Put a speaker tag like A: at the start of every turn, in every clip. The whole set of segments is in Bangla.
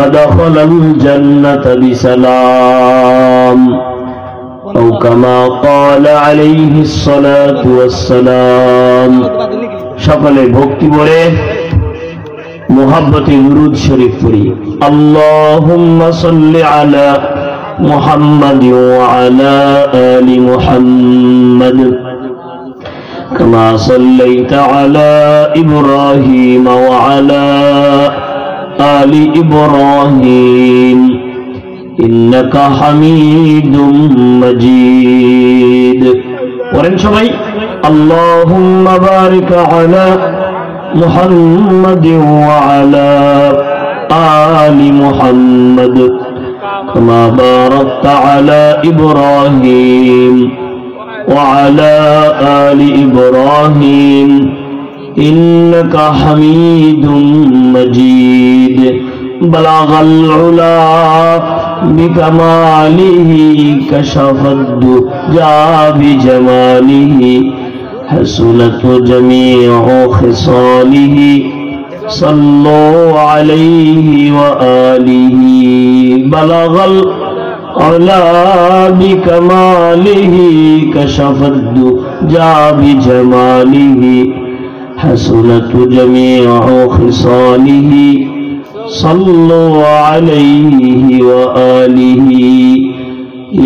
A: فدخل الجنة بسلام أو كما قال عليه الصلاة والسلام সকলে ভক্তি ভরে মুহাব্বতে দুরূদ শরীফ পড়ি আল্লাহুম্মা সাল্লি আলা মুহাম্মাদ ওয়া আলা আলি মুহাম্মাদ কামা সাল্লাইতা আলা ইব্রাহিম ওয়া আলা আলি ইব্রাহিম ইন্নাকা হামিদুম মাজিদ পড়েন সবাই আল্লাহুম্মা বারিক আলা মুহাম্মাদ ওয়া আলা আলি মুহাম্মাদ কামা বারাকতা আলা ইব্রাহিম ওয়া আলা আলি ইব্রাহিম ইন্নাকা হামিদুম মাজিদ বালাগাল উলা বিকামালিহি কাশাফাদ্দু জা বিজামালিহি حسنت جميع خصاله صلوا عليه وآله بلغ العلا بكماله كشف الدجى بجماله حسنت جميع خصاله صلوا عليه وآله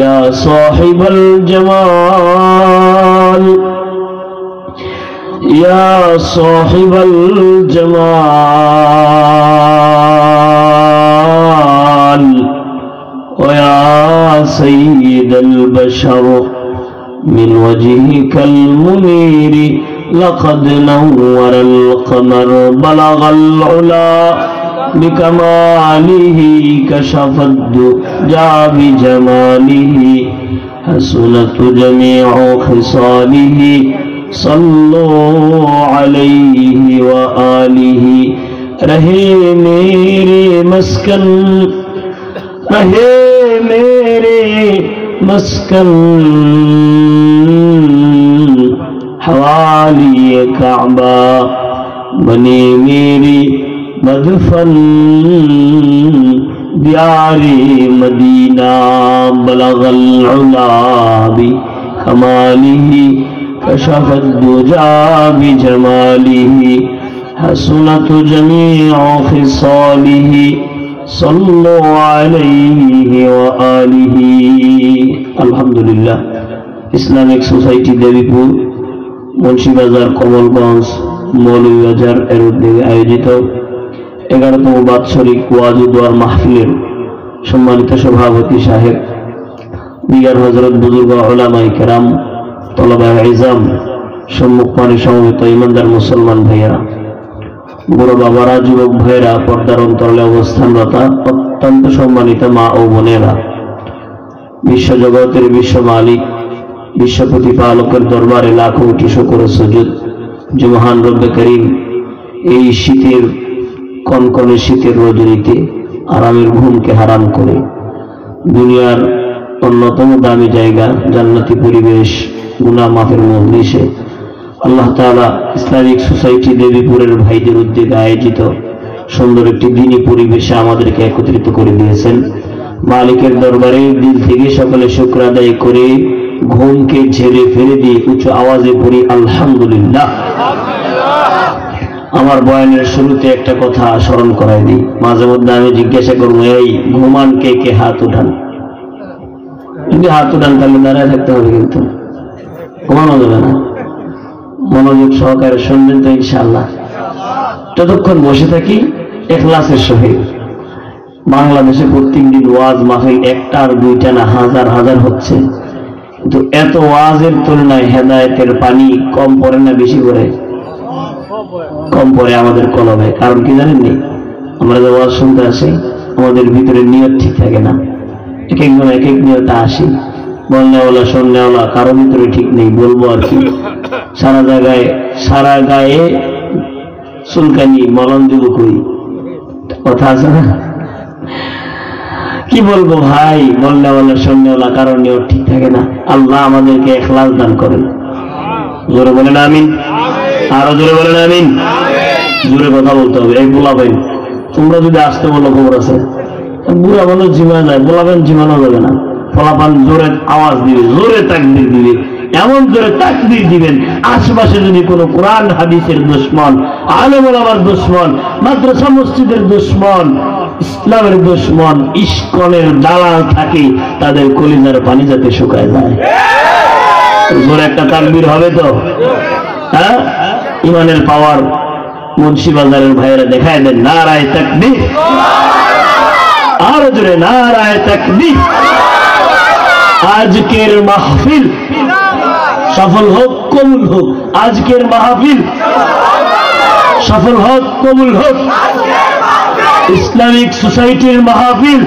A: يا صاحب الجمال يا صاحب الجمال ويا سيد البشر من وجهك المنير لقد نور القمر بلغ العلا بكماله كشف الدجى بجماله حسنت جميع خصاله صلوا عليه وآله رہے میرے مسکن رہے میرے مسکن حوالی کعبہ بنے میری مدفن دیار مدینہ بلغ العلا بکمالہ كشف الدجى بجماله حسنت جميع خصاله صلوا عليه وآله الحمد لله ইসলামিক সোসাইটি দেবীপুর মুন্সিবাজার কমলগঞ্জ মৌলভীবাজার এর উদ্যোগে আয়োজিত 11তম বাৎসরিক ওয়াজ ও দোয়ার মাহফিলের সম্মানিত সভাপতি সাহেব দিগার হযরত বুজুর্গ উলামায়ে কেরাম তলবায়ে ইজাম সম্মুখপানে সমবেত ইমানদার মুসলমান ভাইয়েরা বড় বাবারা যুবক ভাইয়েরা পর্দার অন্তরালে অবস্থানরত অত্যন্ত সম্মানিত মা ও বোনেরা বিশ্বজগতের বিশ্ব মালিক বিশ্ব প্রতিপালকের দরবারে লাখো কোটি শুকর ও সুজুদ যে মহান রব্বে করিম এই শীতের কনকনে শীতের রজনীতে আরামের ঘুমকে হারাম করে দুনিয়ার অন্যতম দামি জায়গা জান্নাতি পরিবেশ গুনাহ মাফের মজলিসে আল্লাহ তাআলা ইসলামিক সোসাইটি দেবীপুরের ভাইদের উদ্যোগে আয়োজিত সুন্দর একটি দ্বীনি পরিবেশে আমাদেরকে একত্রিত করে দিয়েছেন মালিকের দরবারে দিল থেকে সকলে শুকর আদায় করে ঘুমকে ঝেড়ে ফেলে দিয়ে উচ্চ আওয়াজে পড়ি আলহামদুলিল্লাহ। আমার বয়ানের শুরুতে একটা কথা স্মরণ করাই দিই, মাঝে মধ্যে আমি জিজ্ঞাসা করবো এই ঘুমান কে কে হাত উঠান, যদি হাত উঠান তাহলে দাঁড়ায় থাকতে হবে, কিন্তু ঘুমানো যাবে না। মনোযোগ সহকারে শুনবেন তো ইনশাআল্লাহ। ততক্ষণ বসে থাকি ইখলাসের সহিত। বাংলাদেশে প্রত্যেকদিন ওয়াজ মাহফিল একটা আর দুইটা না হাজার হাজার হচ্ছে, কিন্তু এত ওয়াজের তুলনায় হেদায়েতের পানি কম পড়ে না বেশি পড়ে? কম পড়ে আমাদের কলমে। কারণ কি জানেননি? আমরা যে ওয়াজ শুনতে আসি আমাদের ভিতরে নিয়ত ঠিক থাকে না, এক একজন এক এক নিয়তে আসি, বলনেওয়ালা শুননেওয়ালা কারো ভিতরে ঠিক নেই। বলবো আর কি, সারা জায়গায় সারা গায়ে চুলকানি মলম দিব কই, কথা আছে না? কি বলবো ভাই, বলনেওয়ালা শুননেওয়ালা কারো নিয়ত ঠিক থাকে না। আল্লাহ আমাদেরকে ইখলাস দান করেন। জোরে বলেন আমিন, আরো জোরে বলেন আমিন। জোরে কথা বলতে হবে। এই বলা ভাই তোমরা যদি আসতে বলো খবর আছে, বুড়া মানুষ জিমা যায়, বলাবেন জিমানো যাবে না। ফলাফান জোরে আওয়াজ দিবে, জোরে তাকবীর দিবে, এমন জোরে তাকবীর দিবেন আশেপাশে যদি কোনো কোরআন হাদিসের দুশমন, আলেম ওলামার দুশমন, মাদ্রাসা মসজিদের দুশমন, ইসলামের দুশমন, ইস্কনের দালাল থাকে, তাদের কলিজার পানি যাতে শুকায় যায়। জোরে একটা তাকবীর হবে তো? হ্যাঁ, ইমানের পাওয়ার মুন্সিবাজারের ভাইয়েরা দেখায় দেন। নারায়ে তাকবীর, আরো জোরে নারায়ে তাকবীর। আজকের মাহফিল সফল হোক, কবুল হোক। আজকের মাহফিল সফল হোক, কবুল হোক। ইসলামিক সোসাইটির মাহফিল।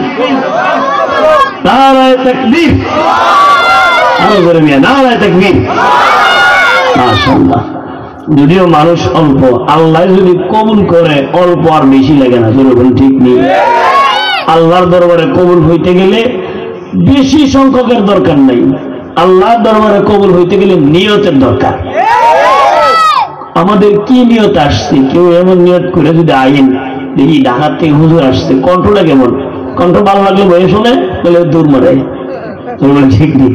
A: নারায়ে তাকবীর, আরো জোরে মিয়া নারায়ে তাকবীর। মাশাআল্লাহ। যদিও মানুষ অল্প, আল্লাহ যদি কবুল করে অল্প আর বেশি লাগে না। যেরকম ঠিক নেই, আল্লাহর দরবারে কবুল হইতে গেলে বেশি সংখ্যকের দরকার নাই। আল্লাহর দরবারে কবুল হইতে গেলে নিয়তের দরকার। আমাদের কি নিয়ত আসছে? কেউ এমন নিয়ত করে যদি আইন দেখি ঢাকার থেকে হুজুর আসছে, কণ্ঠটা কেমন? কণ্ঠ ভালো লাগলে বয়ে শোনে, বলে দূর মারে। ঠিক নেই,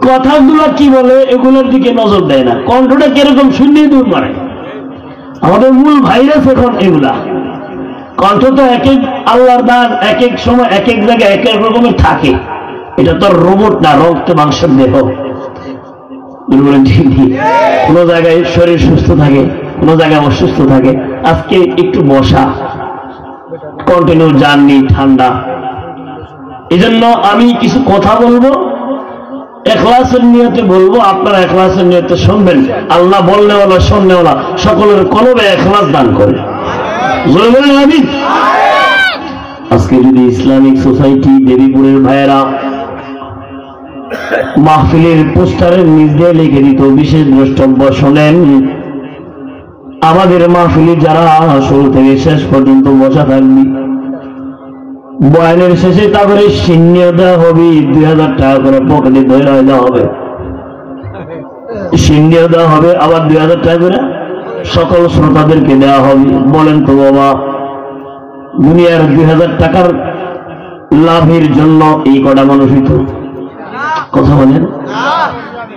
A: কথাগুলো কি বলে এগুলোর দিকে নজর দেয় না, কণ্ঠটা কিরকম শুনলেই দূর মারে। আমাদের মূল ভাইরাস এখন এগুলা। কণ্ঠ তো এক এক আল্লাহর দান, এক এক সময় এক এক জায়গায় এক এক রকমের থাকে। এটা তো রোবট না, রক্ত মাংসের দেহ। কোন জায়গায় শরীর সুস্থ থাকে, কোন জায়গায় অসুস্থ থাকে। আজকে একটু বসা, কন্টিনিউ জার্নি, ঠান্ডা। এজন্য আমি কিছু কথা বলবো, এখলাসের নিয়তে বলবো, আপনারা এখলাসের নিয়তে শুনবেন। আল্লাহ বলনেওয়ালা শুননেওয়ালা সকলের কলবে এখলাস দান করে। জোরে বলেন আমিন। আজকে যদি ইসলামিক সোসাইটি দেবীপুরের ভাইয়েরা মাহফিলের পোস্টারের নিচ দিয়ে লিখে দিত বিশেষ দ্রষ্টব্য শোনেন, আমাদের মাহফিলে যারা শুরু থেকে শেষ পর্যন্ত বসা থাকবি, বয়ানের শেষে তারপরে সিন্নিও দেওয়া হবে, 2000 টাকা করে পকেটে ধরে দেওয়া হবে। সিন্নিও দেওয়া হবে, আবার 2000 টাকা করে সকল শ্রোতাদেরকে দেওয়া হবে। বলেন তো বাবা, দুনিয়ার 2000 টাকার লাভের জন্য এই কটা মানুষ হইত? কথা বলেন।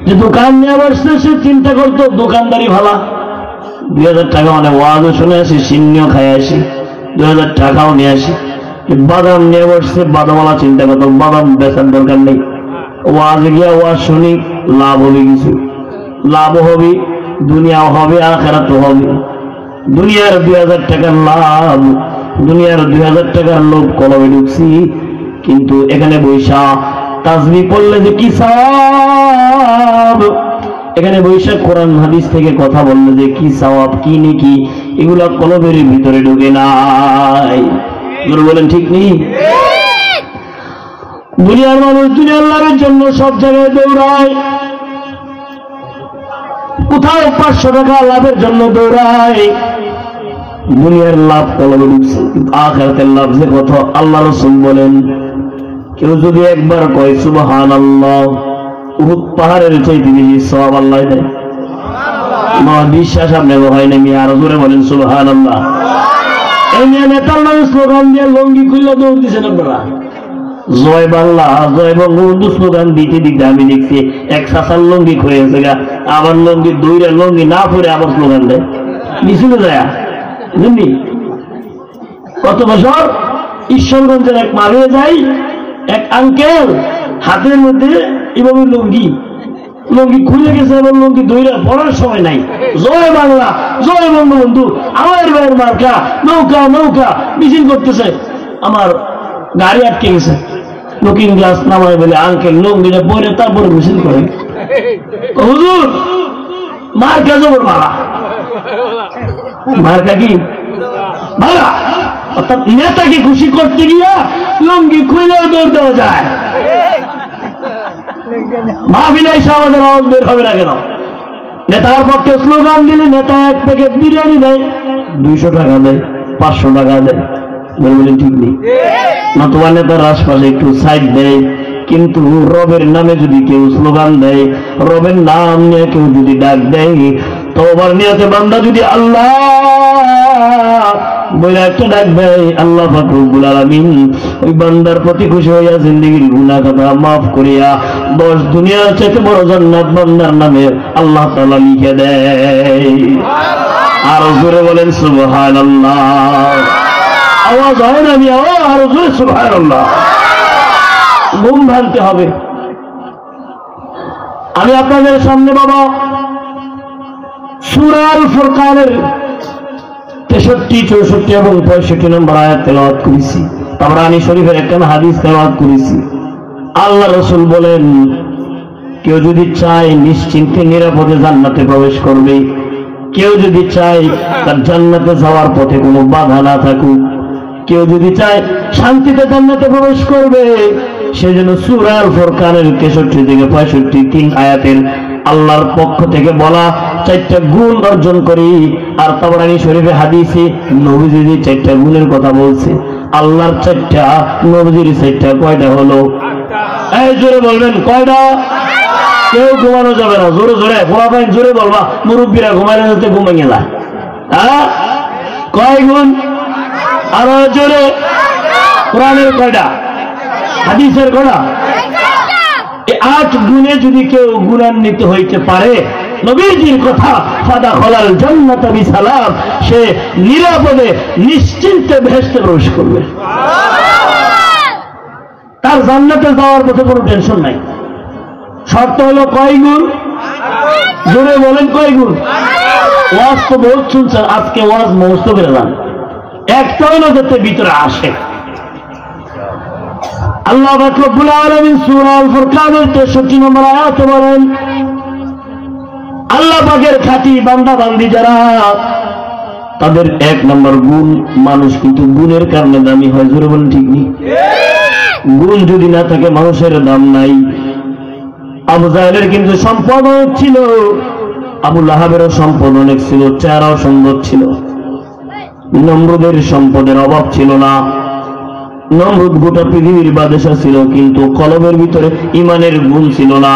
A: যে দোকান নিয়ে বসছে সে চিন্তা করতো দোকানদারি ভালা, 2000 টাকা মানে ওয়াজও শুনে আসি, সিন্নিও খাই আসি, 2000 টাকাও নিয়ে আসি। বাদাম নিয়ে বসছে, বাদামওয়ালা চিন্তা করতো বাদাম বেচার দরকার নেই, ওয়াজে গিয়া ওয়াজ শুনি, লাভ হবে, কিছু লাভ হবে, দুনিয়াও হবে, আখিরাতও হবে। দুনিয়ার 2000 টাকার লাভ, দুনিয়ার 2000 টাকার লোভ কলবে ঢুকছি, কিন্তু এখানে বৈশা তাসবিহ পড়লে যে কি সওয়াব, এখানে বৈশা কোরআন হাদিস থেকে কথা বললে যে কি সওয়াব, কি নেকি, এগুলা কলবের ভিতরে ঢুকে নাই। বলেন ঠিক নেই? দুনিয়ার মানুষ দুনিয়ার লাভের জন্য সব জায়গায় দৌড়ায়, কোথাও 500 টাকা লাভের জন্য দৌড়ায়। দুনিয়ার লাভ কলবে ঢুকছে, কিন্তু আখিরাতের লাভ যে কথা আল্লাহ রাসূল বলেন, কেউ যদি একবার কয় সুবহানাল্লাহ, উহুদ পাহাড়ের চাইতে বেশি সওয়াব আল্লাহ দেয়। আমার বিশ্বাস আপনি হয় না, আরো জোরে বলেন সুবহানাল্লাহ। এই নিয়ে নেতার নামে স্লোগান দিয়ে লঙ্গি খুললে দৌড় দিচ্ছেন আপনারা। জয় বাংলা, জয় বঙ্গবন্ধু স্লোগান দিতে দিতে আমি দেখছি এক সাসার লঙ্গি খুঁড়েছে গা, আবার লঙ্গি দৌড়ে লঙ্গি না পড়ে আবার স্লোগান দেয়, মিছিলে যায়। বুঝলি কত বছর ঈশ্বরগঞ্জের এক মারিয়ে যাই, এক আঙ্কেল হাতের মধ্যে এভাবে লঙ্গি খুলে গেছে, এবং লঙ্গি দৌড়ে পড়ার সময় নাই। জয় বাংলা, জয় বঙ্গবন্ধু, আমার ভাইয়ের মার্কা, নৌকা নৌকা মিছিল করতেছে। আমার গাড়ি আটকে গেছে, লুকিং গ্লাস নামায় বলে আঙ্কেল লঙ্গিটা পরে তারপরে মিছিল করে। হুজুর মার্কা জবর মারা, মার্কা কি মারা, অর্থাৎ নেতাকে খুশি করতে গিয়া লঙ্গি খুলেও দৌড় দেওয়া যায়। মাহফিলে এসে আমাদের আওয়াজ বের হবে না কেন? নেতার পক্ষে স্লোগান দিলে নেতা এক প্যাকেট বিরিয়ানি দেয়, 200 টাকা দেয়, 500 টাকা দেয়। বলবেন ঠিক নেই? নতুবা নেতার আশপাশে একটু সাইড দেয়, কিন্তু রবের নামে যদি কেউ স্লোগান দেয়, রবের নাম নিয়ে কেউ যদি ডাক দেয়, তওবার নিয়তে বান্দা যদি আল্লাহ বলে একটা ডাক দেয়, আল্লাহ পাক রব্বুল আলামিন ওই বান্দার প্রতি খুশি হইয়া জিন্দেগীর গুনাহ খাতা মাফ করিয়া 10 দুনিয়ার চাইতে বড় জান্নাত বান্দার নামে আল্লাহ তাআলা লিখে দেয়। আর জোরে বলেন সুবহানাল্লাহ। আওয়াজ হয় না, আমি আর জোরে সুবহানাল্লাহ। ঘুম ভাঙতে হবে। আমি আপনাদের সামনে বাবা সূরা আল ফুরকানের 63, 64 এবং 65 নম্বর আয়াত তেলাওয়াত করেছি। তাবরানী শরীফের একখানা হাদিস তেলাওয়াত করেছি। আল্লাহ রাসূল বলেন, কেউ যদি চায় নিশ্চিন্তে নিরাপদে জান্নাতে প্রবেশ করবে, কেউ যদি চায় তার জান্নাতে যাওয়ার পথে কোনো বাধা না থাকুক, কেউ যদি চায় শান্তিতে জান্নাতে প্রবেশ করবে, সেজন্য সূরা আল ফুরকানের 63 থেকে 65 3 আয়াতের আল্লাহর পক্ষ থেকে বলা 4টা গুণ অর্জন করি। আর তাবরানী শরীফে হাদিসে নবীজি 4টা গুণের কথা বলছে। আল্লাহর 4টা, নবীজির 4টা, কয়টা হলো? এই জোরে বলবেন কয়টা? কেউ ঘুমানো যাবে না, জোরে জোরে ফোলাফাইন জোরে বলবা, মুরব্বীরা ঘুমাইলে যাতে ঘুমে গেলা। হ্যাঁ, কয় গুণ? আরো জোরে। কোরআনের কয়টা? হাদিসের কয়টা? 8 গুণে যদি কেউ গুণান্বিত হইতে পারে, নবীজির কথা, ফাদাখালাল জান্নাতা বিসালাম, সে নিরাপদে নিশ্চিন্তে বেহেশতে প্রবেশ করবে। তার জান্নাতে যাওয়ার পথে কোনো টেনশন নাই। শর্ত হলো কয় গুণ? জোরে বলেন কয় গুণ? ওয়াজ তো বহুত শুনছেন, আজকে ওয়াজ মুখস্থ করে যান, একটা হলো যাতে ভিতরে আসে। আল্লাহ পাক রব্বুল আলামিন সূরা আল ফুরকানের 63 নম্বর আয়াতে বলেন, আল্লাহ পাকের খাঁটি বান্দা বান্দি যারা, তাদের 1 নম্বর গুণ, মানুষ কিন্তু গুণের কারণে দামি হয়। জোরে বলেন ঠিক নেই? গুণ যদি না থাকে মানুষের দাম নাই। আবু জাহেলের কিন্তু সম্পদ অনেক ছিল, আবু লাহাবেরও সম্পদ অনেক ছিল, চেহারাও সুন্দর ছিল। নমরুদের সম্পদের অভাব ছিল না। নমরুদ গোটা পৃথিবীর বাদশা ছিল, কিন্তু কলবের ভিতরে ইমানের গুণ ছিল না।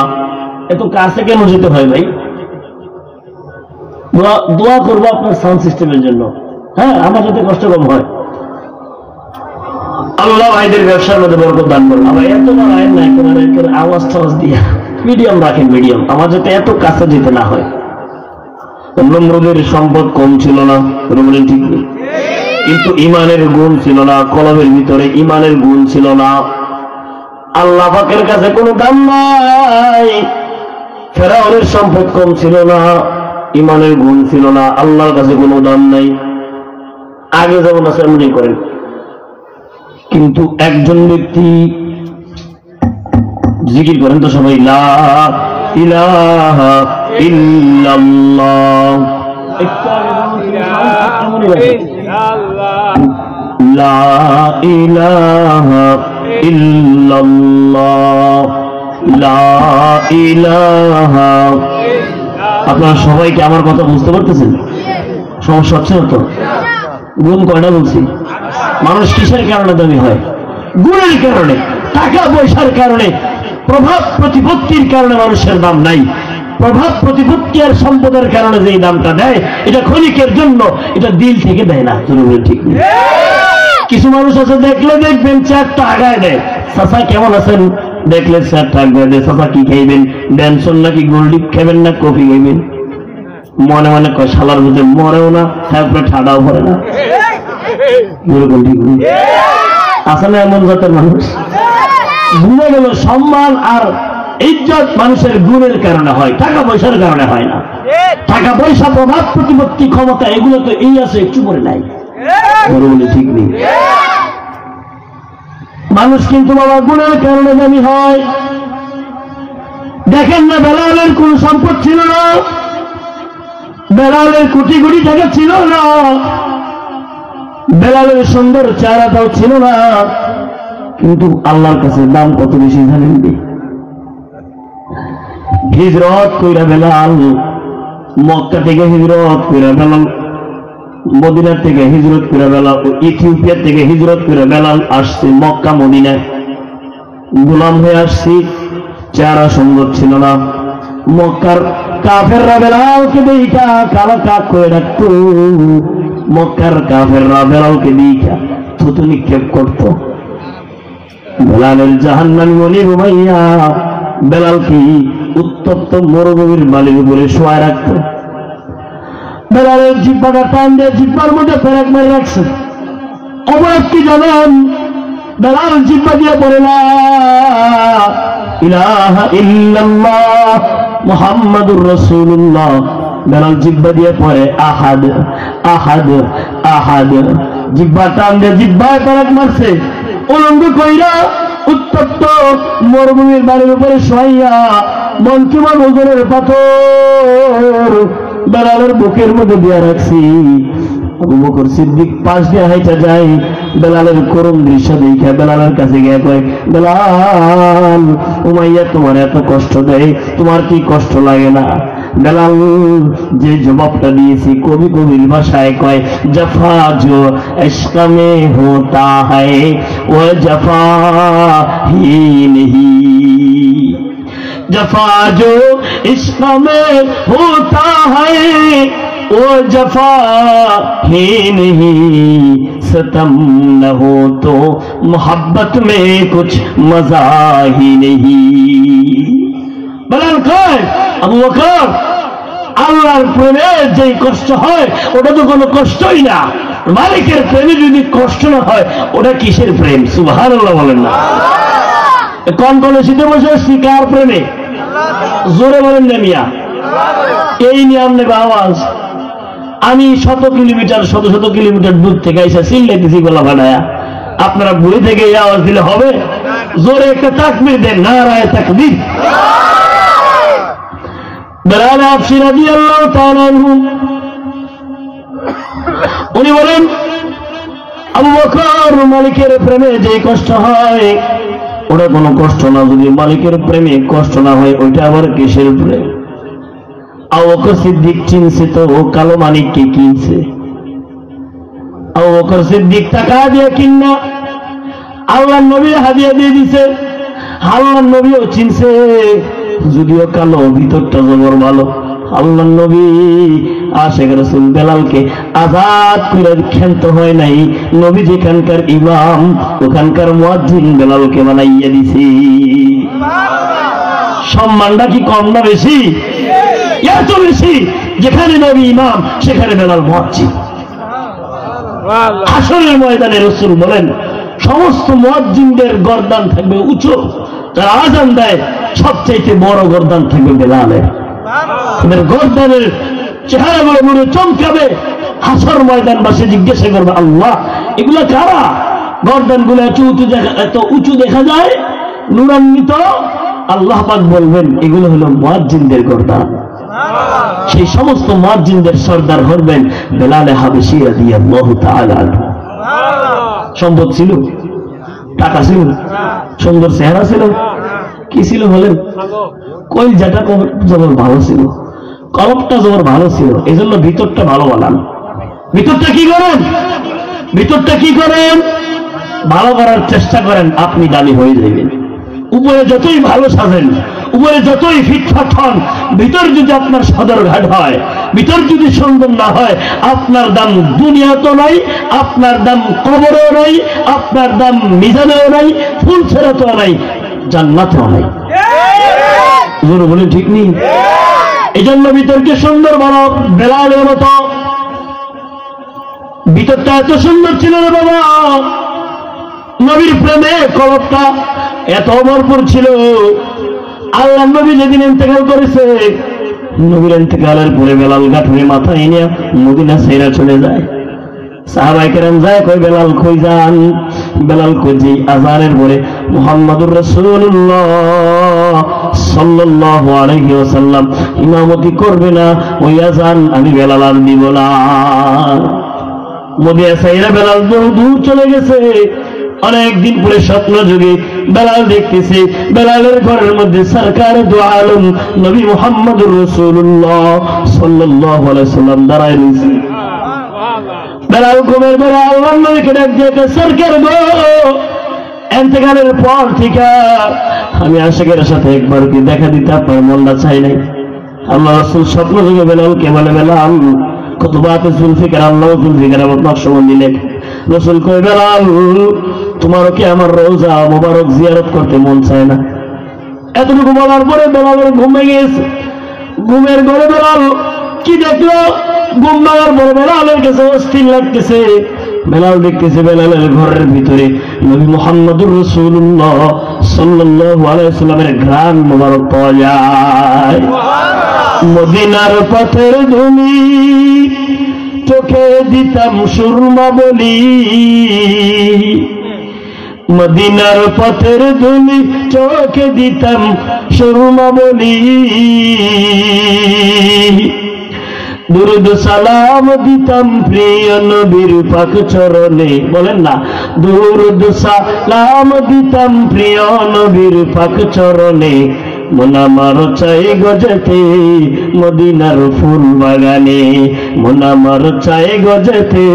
A: এত কাছে কেন যেতে হয় ভাই? দোয়া করবো আপনার সাউন্ড সিস্টেমের জন্য। হ্যাঁ, আমার যাতে কষ্ট কম হয়। আল্লাহ ভাইদের ব্যবসার মধ্যে বরকত দান করুন। আমার এত বড় আইন না, একেবারে আওয়াজ টাওয়াজ দিয়া মিডিয়াম রাখেন, মিডিয়াম, আমার যাতে এত কাছে যেতে না হয়। নমরুদের সম্পদ কম ছিল না, বলেন ঠিক নেই, কিন্তু ইমানের গুণ ছিল না, কলবের ভিতরে ইমানের গুণ ছিল না। আল্লাহ পাকের কাছে কোনো দাম নাই। ফেরাউনের সম্পদ কম ছিল না, ইমানের গুণ ছিল না, আল্লাহর কাছে কোনো দাম নাই। আগে যেমন আছে এমনি করেন। কিন্তু একজন ব্যক্তি জিকির করেন তো সবাই, লা ইলাহা ইল্লাল্লাহ, লা ইলাহা ইল্লাল্লাহ, লা ইলাহা। আপনারা সবাই কি আমার কথা বুঝতে পারতেছেন? সমস্যা হচ্ছে না তো? গুণ কয়টা বলছি? মানুষ কিসের কারণে দামি হয়? গুণের কারণে, টাকা পয়সার কারণে, প্রভাব প্রতিপত্তির কারণে মানুষের দাম নাই। প্রভাব প্রতিপত্তি আর সম্পদের কারণে যে দামটা দেয়, এটা ক্ষণিকের জন্য, এটা দিল থেকে দেয় না। ঠিক নেই? কিছু মানুষ আছে দেখলে দেখবেন 4টা আগায় দেয়, চাচা কেমন আছেন, দেখলে 4টা আগায় দেয়, চাচা কি খাইবেন, বেনসন নাকি গোল্ডিপ খাইবেন না কফি খাইবেন, মনে মনে কয় শালার মধ্যে মরেও না, তারপরে ঠাডাও পড়ে না। ঠিক নেই? আছে না এমন জাতের মানুষ? ভুলে গেল সম্মান আর ইজ্জত মানুষের গুণের কারণে হয়, টাকা পয়সার কারণে হয় না। টাকা পয়সা, প্রভাব প্রতিপত্তি, ক্ষমতা, এগুলো তো এই আছে, একটু করে নাই। ঠিক নেই? মানুষ কিন্তু বাবা গুণের কারণে দামি হয়। দেখেন না, বেলালের কোন সম্পদ ছিল না, বেলালের কোটি কোটি টাকা ছিল না, বেলালের সুন্দর চেহারাটাও ছিল না, কিন্তু আল্লাহর কাছে দাম কত বেশি জানেন? হিজরত কইরা বেলাল, মক্কা থেকে হিজরত কইরা বেলাল, মদিনা থেকে হিজরত করে বেলাল, ইথিওপিয়া থেকে হিজরত করে বেলাল আসছে মক্কা মদিনায়। গোলাম হয়ে আসছি, চেহারা সুন্দর ছিল না। মক্কার কাফেররা বেলালকে দেখা কালা কাক করে ডাকতো, মক্কার কাফেররা বেলালকে দেখা থুতু নিক্ষেপ করত। বেলালের জাহান্নামী মনির উমাইয়া বেলালকে উত্তপ্ত মরুভূমির বালির উপরে শোয়ায় রাখত। বেলালের জিহ্বাটা টান দিয়ে জিহ্বার মধ্যে ফেরাক মেরে রাখছে। অপরাধ কি জানেন? বেলাল জিহ্বা দিয়ে পড়ে লা ইলাহা ইল্লাল্লাহ মুহাম্মাদুর রাসূলুল্লাহ। বেলাল জিহ্বা দিয়ে পড়ে আহাদ আহাদ আহাদ। জিহ্বা টান দিয়ে জিহ্বায় ফেরাক মারছে। উলঙ্গ কইরা উত্তপ্ত মরুভূমির বাড়ির উপরে শোয়াইয়া মন্ত্রীমান ওজনের পাথর বেলালের বুকের মধ্যে দিয়ে রাখছি। আবু বকর সিদ্দিক পাশ দিয়ে হাইটা যায়। বেলালের করুণ দৃশ্য দেখে বেলালের কাছে গিয়ে কয়, বেলাল, উমাইয়া তোমার এত কষ্ট দেয়, তোমার কি কষ্ট লাগে না? বেলাল যে জবাবটা দিয়েছি কবি কবির ভাষায় কয়, জফা জো ইশক মে হোতা হ্যায় ও জফা হি নেহি, जफा जो इश्क में होता है वो जफा ही नहीं, सतम न हो तो मोहब्बत में कुछ मजा ही नहीं। বেলাল কয়, আবু বকর, আল্লাহর প্রেমে যে কষ্ট হয় ওটা তো কোনো কষ্টই না। মালিকের প্রেমে যদি কষ্ট না হয় ওটা কিসের প্রেম? সুবহানাল্লাহ বলেন না। কোন কোন শীতে বসে শিকার প্রেমে জোরে বলেন না মিয়া, এই নিয়ম নেবে আওয়াজ। আমি শত কিলোমিটার দূর থেকে এসে চিল্লাইতেছি গলা বানায়া, আপনারা বুড়ি থেকে এই আওয়াজ দিলে হবে? জোরে একটা তাকবীর দেন, নারায়ে তাকবীর। বেলাল হাবশী রাদিয়াল্লাহু তাআলা আনহু উনি বলেন, আবু বকর, মালিকের প্রেমে যে কষ্ট হয় ওটা কোনো কষ্ট না। যদি মালিকের প্রেমে কষ্ট না হয় ওইটা আবার কিসের প্রেম? আবু বকর সিদ্দিক চিনছে তো ও কালো মানিককে কিনছে। আবু বকর সিদ্দিক টাকা দিয়ে কিনা আল্লাহর নবী হাদিয়া দিয়ে দিছে। আল্লাহর নবীও চিনছে, যদিও কালো ভিতরটা জবর ভালো। আল্লাহর নবী আশিক রাসূল বেলালকে আজাদ করে ক্ষান্ত হয় নাই। নবী যেখানকার ইমাম ওখানকার মুয়াজ্জিন বেলালকে বানাইয়া দিছে। সম্মানটা কি কম না বেশি? এত বেশি। যেখানে নবী ইমাম সেখানে বেলাল মুয়াজ্জিন। হাশরের ময়দানে রাসূল বলেন, সমস্ত মুয়াজ্জিনদের গর্দান থাকবে উঁচু, যারা আযান দেয় সবচাইতে বড় গর্দান থাকবে বেলালের। এদের গর্দানের চেহারা গুলো মনে চমকাবে। হাসর ময়দান বাসে জিজ্ঞাসা করবে, আল্লাহ এগুলো কারা? গর্দান গুলো এত উঁচু দেখা যায়, নূরান্বিত। আল্লাহ পাক বলবেন এগুলো হলো মুয়াজ্জিনদের গর্দান। সেই সমস্ত মুয়াজ্জিনদের সর্দার হবেন বেলাল হাবশী রাদিয়াল্লাহু তাআলা আনহু। সম্পদ ছিল, টাকা ছিল, সুন্দর চেহারা ছিল, কি ছিল বলেন? কই যেটা জবর ভালো ছিল, কলবটা জবর ভালো ছিল, এই জন্য ভিতরটা ভালো বানান। ভিতরটা কি করেন? ভিতরটা কি করেন? ভালো করার চেষ্টা করেন, আপনি দামি হয়ে যাবেন। উপরে যতই ভালো সাজেন, উপরে যতই ফিটফাট হন, ভিতর যদি আপনার সদরঘাট হয়, ভিতর যদি সুন্দর না হয়, আপনার দাম দুনিয়াতেও নাই, আপনার দাম কবরেও নাই, আপনার দাম মিজানেও নাই, ফুল ছেড়াতেও নাই, জান্নাতেও নাই। বলে ঠিক নেই? এই জন্য ভিতরকে সুন্দর বানাও। বেলালের মতো ভিতরটা এত সুন্দর ছিল না বাবা। নবীর প্রেমে কলবটা এত ভরপুর ছিল। আল্লাহ নবী যেদিন ইন্তেকাল করেছে, নবীর ইন্তেকালের পরে বেলাল গাঁঠুরে মাথায় নিয়ে মদিনা ছেড়ে চলে যায়। সাহাবায়ে কেরাম যায়, কই বেলাল কই যান? বেলাল কই যে আযানের পরে মুহাম্মাদুর রাসূলুল্লাহ সাল্লাল্লাহু আলাইহি ওয়াসাল্লাম ইমামতি করবে না, ওই আযান আমি বেলাল আর দিব না। মদিনা ছেড়ে বেলাল দূর চলে গেছে। অনেকদিন পরে স্বপ্ন যুগে বেলাল দেখতেছে, বেলালের ঘরের মধ্যে সরকারে দু আলম নবী মুহাম্মদুর রাসূলুল্লাহ সাল্লাল্লাহু আলাইহি ওয়াসাল্লাম দাঁড়ায় রয়েছে। বেলাল ঘুমের ঘরে আল্লাহর নবীকে ডাক দিয়ে, সরকার গো, ইন্তেকালের পর থেকে আমি আশিকের সাথে একবার কি দেখা দিতে আপনার মনটা চাই নাই। আল্লাহ রাসূল স্বপ্ন যুগে বেলালকে বলে, বেলাল খুতবাতে জুলফিকার আল্লাহ জুলফিকার নকশবন্দি লেখে। রাসূল কয় বেলাল তোমারও কি আমার রওজা মোবারক জিয়ারত করতে মন চায় না? এতটুকু বলার পরে বেলালের ঘুম ভেঙে গেছে। ঘুমের ঘরে বেলাল কি দেখলো? ঘুম ভাঙার পরে বেলালের কাছে অস্থির লাগতেছে। বেলাল দেখতেছে বেলালের ঘরের ভিতরে নবী মুহাম্মদুর রাসূলুল্লাহ সাল্লাল্লাহু আলাইহি ওয়াসাল্লামের ঘ্রাণ মোবারক পাওয়া যায়। মদিনার পথের ধুলি চোখে দিতাম সুরমা বলি, মদিনার পথের ধুলি চোখে দিতাম সুরমা বলি, দুরুদ সালাম দিতাম প্রিয় নবীর পাক চরণে। বলেন না, দুরুদ সালাম দিতাম প্রিয় নবীর পাক চরণে, মন আমার চাই গজতে মদিনার ফুল বাগানে, মন আমার চাই গজতে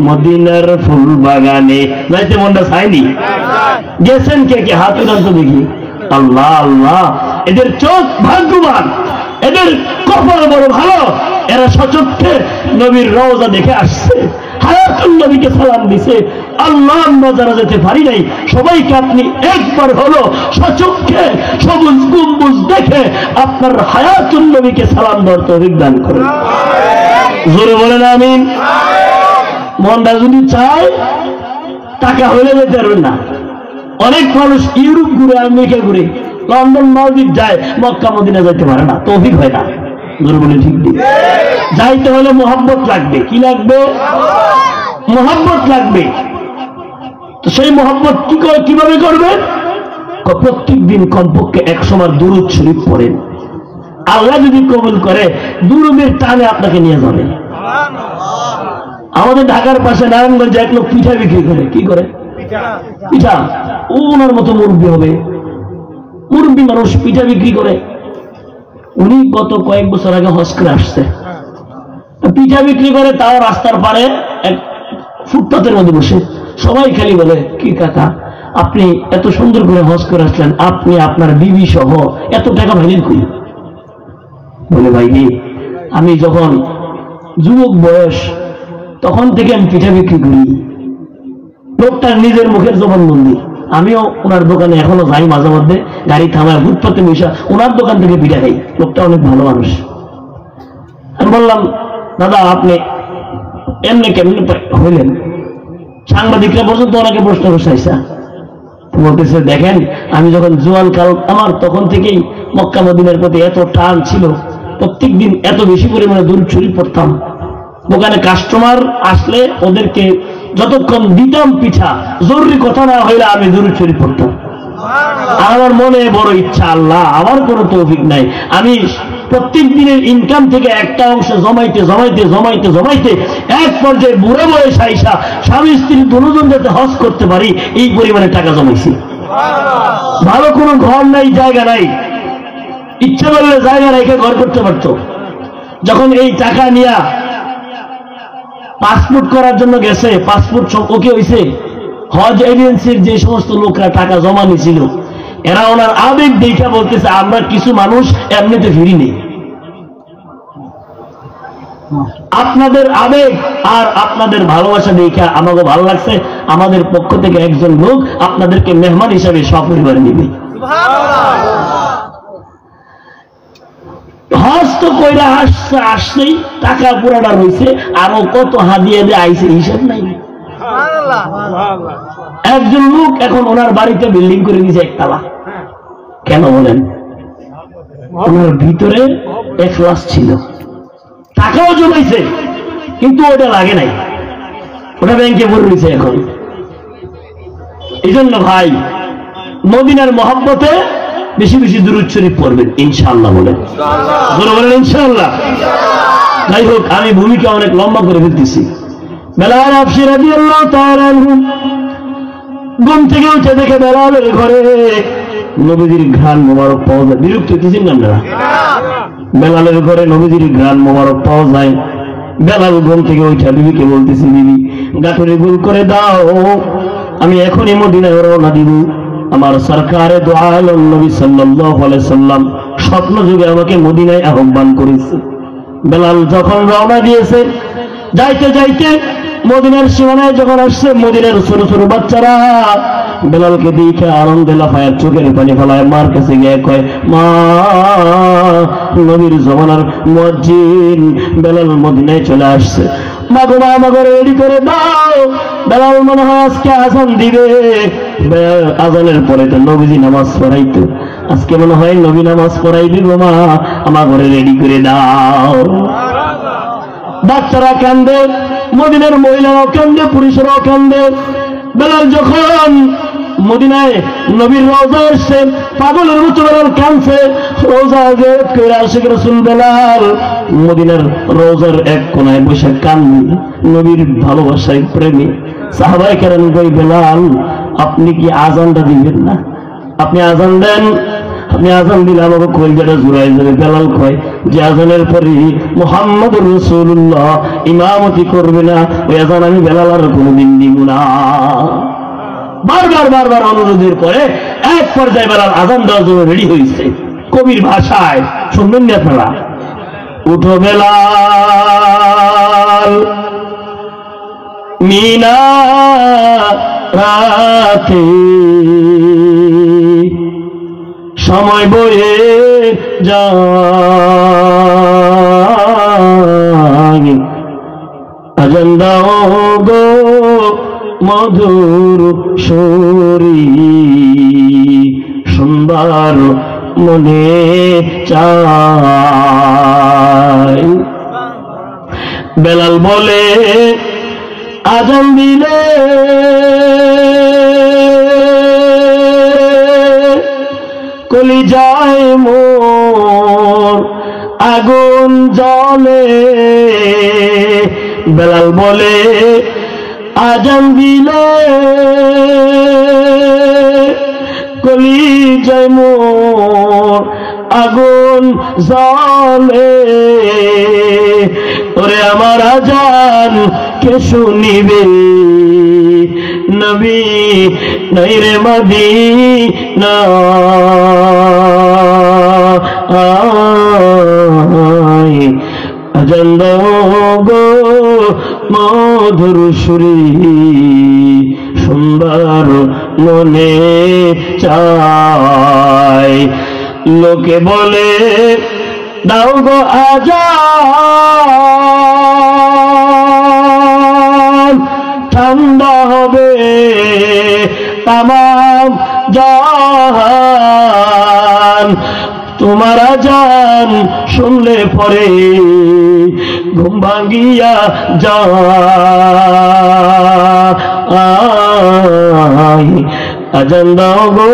A: মদিনার ফুল বাগানে। যাইতে মনটা চাইনি? গেছেন কে কে? হাত উঠান তো দেখি। আল্লাহ আল্লাহ, এদের চোখ ভাগ্যবান, এদের কপাল বড় ভালো, এরা সচক্ষে নবীর রওজা দেখে আসছে, হায়াতুল নবীকে সালাম দিছে। আল্লাহ যারা যেতে পারি নাই, সবাইকে আপনি একবার হলো সচক্ষে সবুজ গম্বুজ দেখে আপনার হায়াতুল নবীকে সালাম দেওয়ার তৌফিক দান করেন। জোরে বলেন আমিন। মনটা যদি চায় টাকা হলে যেতে পারবেন না। অনেক মানুষ ইউরোপ ঘুরে, আমেরিকা ঘুরে, লন্ডন মালদ্বীপ যায়, মক্কা মদিনা যেতে পারে না, তৌফিক হয় না। জোরে বলে ঠিক দিন। যাইতে হলে মোহাব্বত লাগবে। কি লাগবে? মোহাব্বত লাগবে। তো সেই মোহাব্বত কিভাবে করবেন? প্রত্যেক দিন কমপক্ষে 100 বার দুরূদ শরীফ পড়েন। আল্লাহ যদি কবুল করে দুরূদের টানে আপনাকে নিয়ে যাবে। আমাদের ঢাকার পাশে নারায়ণগঞ্জে এক লোক পিঠা বিক্রি করে। কি করে? পিঠা। ওনার মতো মুরব্বী হবে, মুরব্বী মানুষ পিঠা বিক্রি করে। উনি গত কয়েক বছর আগে হজ করে আসছে, পিঠা বিক্রি করে, তাও রাস্তার পারে এক ফুটপাতের মধ্যে বসে। সবাই খালি বলে, কি কাকা আপনি এত সুন্দর করে হজ করে আসলেন, আপনি আপনার বিবি সহ এত টাকা ভাইলেন কই? বলে ভাই আমি যখন যুবক বয়স তখন থেকে আমি পিঠা বিক্রি করি। লোকটার নিজের মুখের জবানবন্দি। আমিও ওনার দোকানে এখনো যাই, মাঝে মধ্যে গাড়ি থামায় ফুটপাতে বসে ওনার দোকান থেকে পিঠা খাই। লোকটা অনেক ভালো মানুষ। আমি বললাম, দাদা আপনি এমনি কেমনি হইলেন? সাংবাদিকরা পর্যন্ত ওনাকে প্রশ্ন বসাইছে। বলতেছে, দেখেন আমি যখন জোয়ান কাল আমার, তখন থেকেই মক্কা মদিনার প্রতি এত টান ছিল, প্রত্যেক দিন এত বেশি পরিমাণে দুরূদ শরীফ পড়তাম। দোকানে কাস্টমার আসলে ওদেরকে যতক্ষণ দিতাম পিঠা, জরুরি কথা না হইলে আমি দুরূদ শরীফ পড়তাম। আমার মনে বড় ইচ্ছা, আল্লাহ আমার কোনো তৌফিক নাই, আমি প্রত্যেক দিনের ইনকাম থেকে একটা অংশ জমাইতে জমাইতে জমাইতে জমাইতে এক পর্যায়ে বুড়ো বয়স আইসা স্বামী স্ত্রী দুজন যাতে হজ করতে পারি এই পরিমাণে টাকা জমাইছি। ভালো কোনো ঘর নাই, জায়গা নাই, ইচ্ছা করলে জায়গা রেখে ঘর করতে পারতো। যখন এই টাকা নিয়ে পাসপোর্ট করার জন্য গেছে, পাসপোর্ট সব ওকে হয়েছে, হজ এজেন্সির যে সমস্ত লোকরা টাকা জমা নিয়েছিল, এরা ওনার আবেগ দেখা বলতেছে, আমরা কিছু মানুষ এমনিতে ফিরি নেই। আপনাদের আবেগ আর আপনাদের ভালোবাসা দেখা আমাকে ভালো লাগছে, আমাদের পক্ষ থেকে একজন লোক আপনাদেরকে মেহমান হিসাবে সপরিবার নিবে। হজ তো কইরা আসছেই, টাকা পুরাটা রয়েছে, আরো কত হাদিয়া দিয়ে আইছে হিসাব নাই। একজন লোক এখন ওনার বাড়িতে বিল্ডিং করে দিয়েছে একতলা। কেন বলেন? ওনার ভিতরে এখলাস ছিল, টাকাও জমাইছে, কিন্তু ওটা লাগে নাই, ওটা ব্যাংকে পড়ে রয়েছে এখন। এই জন্য ভাই মদিনার মহব্বতে বেশি বেশি দুরূদ শরীফ পড়বেন ইনশাআল্লাহ। বলেন ইনশাআল্লাহ। যাই হোক, আমি ভূমিকা অনেক লম্বা করে ফেলতেছি। বেলাল হাবশী রাদিয়াল্লাহু তাআলা আনহু ঘুম থেকে উঠে দেখে বেলালের ঘরে নবীজির ঘ্রাণ মোবারক পাওয়া যায়। বিরক্ত হইতেছেন না আপনারা? বেলালের ঘরে নবীজির ঘ্রাণ মোবারক পাওয়া যায়। বেলাল ঘুম থেকে উঠে বিবিকে বলতেছি, বিবি গাঠুরি গোল করে দাও, আমি এখনই মদিনায় রওনা দিব। আমার সরকারে দু আলম নবী সাল্লাল্লাহু আলাইহি সাল্লাম স্বপ্ন যুগে আমাকে মদিনায় আহ্বান করেছে। বেলাল যখন রওনা দিয়েছে, যাইতে যাইতে মদিনার সীমানায় যখন আসছে, মদিনার ছোট ছোট বাচ্চারা বেলালকে দেখে আনন্দে লাফায়, চোখের পানি ফেলায়, মার কাছে গিয়ে কয়, মা, নবীর জমানার মুয়াজ্জিন বেলাল মদিনায় চলে আসছে, মা গো মা, আমাকে রেডি করে দাও, বেলাল মনে হয় আজকে আজান দিবে। আজানের পরে তো নবীজি নামাজ পড়াইতো, আজকে মনে হয় নবী নামাজ পড়াইবি গো মা, আমার ঘরে রেডি করে দাও। বাচ্চারা কান্দে, মদিনার মহিলারাও কান্দে, পুরুষেরাও কান্দে। বেলাল যখন মদিনায় নবীর রওজা আসছে, পাগলের মতো বেলাল কাঁদছে, রওজা যে কইরা আশিক রাসূল বেলাল মদিনার রওজার এক কোনায় বসে কান্দে, নবীর ভালোবাসায় প্রেমী। সাহাবায়ে কেরাম কই, বেলাল আপনি কি আজানটা দিবেন না? আপনি আজান দেন, আপনি আজান দিলে আমাকে কলজাটা জুড়াই যাবে। বেলাল কয় যে আজানের পরে মুহাম্মদুর রাসূলুল্লাহ ইমামতি করবে না, ওই আজান আমি বেলাল আর কোনোদিন দিব না। বারবার বারবার অনুরোধের পরে এক পর্যায়ে বেলাল আজান দেওয়ার জন্য রেডি হয়েছে। কবির ভাষায় শুনবেন না আপনারা, উঠো বেলাল মিনা রাতে, সময় বয়ে যায়, আজান দাও গো মধুর সুরি, সুন্দর মনে চায়। বেলাল বলে, আজান দিলে কলিজায় মোর আগুন জ্বলে। বেলাল বলে, আজান দিলে কলিজায় মোর আগুন জ্বলে, ওরে আমার আজান কে শুনিবে, নবী নাই রে মদিনা, আজান দাও গো মধুর সুরি, সুন্দর মনে চায়। লোকে বলে দাও গো আজান, ঠান্ডা হবে তামাম জাহান, তোমার আজান শুনলে পরে ঘুম ভাঙ্গিয়া যায়। আজান দাও গো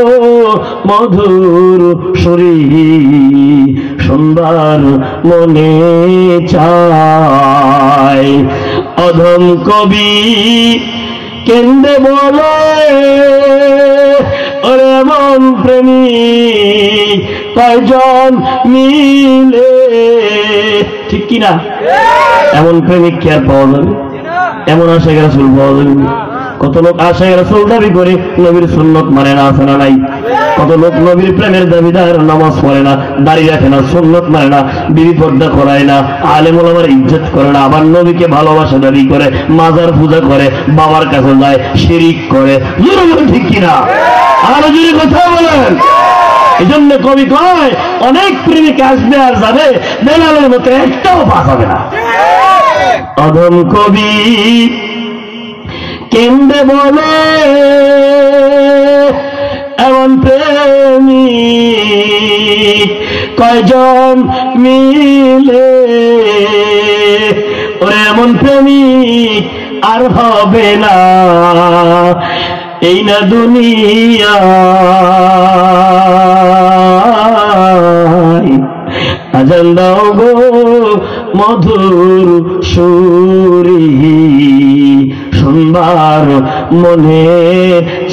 A: মধুর সুরি, সুন্দর মনে চায়। অধম কবি কেন্দে বলে, ওরে মন প্রেমী কয়জন মিলে, ঠিক কিনা? এমন প্রেমিক কি আর পাওয়া যাবে? এমন আশিক রাসূল পাওয়া যাবে? কত লোক আশিক রাসূল দাবি করে নবীর সুন্নত মানে না, আছে না নাই? কত লোক নবীর প্রেমের দাবিদার, নামাজ পড়ে না, দাড়ি রাখে না, সুন্নত মানে না, বিবি পর্দা করায় না, আলেম ওলামার ইজ্জত করে না, আবার নবীকে ভালোবাসা দাবি করে, মাজার পূজা করে, বাবার কাছে যায়, শিরিক করে, ঠিক কিনা? আরো যদি কথা বলেন। এই জন্য কবি কয়, অনেক প্রেমিক আসবে আর যাবে, বেলালের মতো একটাও পাস হবে না। অধম কবি কেন্দে বলে, এমন প্রেমিক কয়জন মিলে, ওরে এমন প্রেমিক আর হবে না এই না দুনিয়া। আজান দাও গো মধুর সুরি, সুন্দর মনে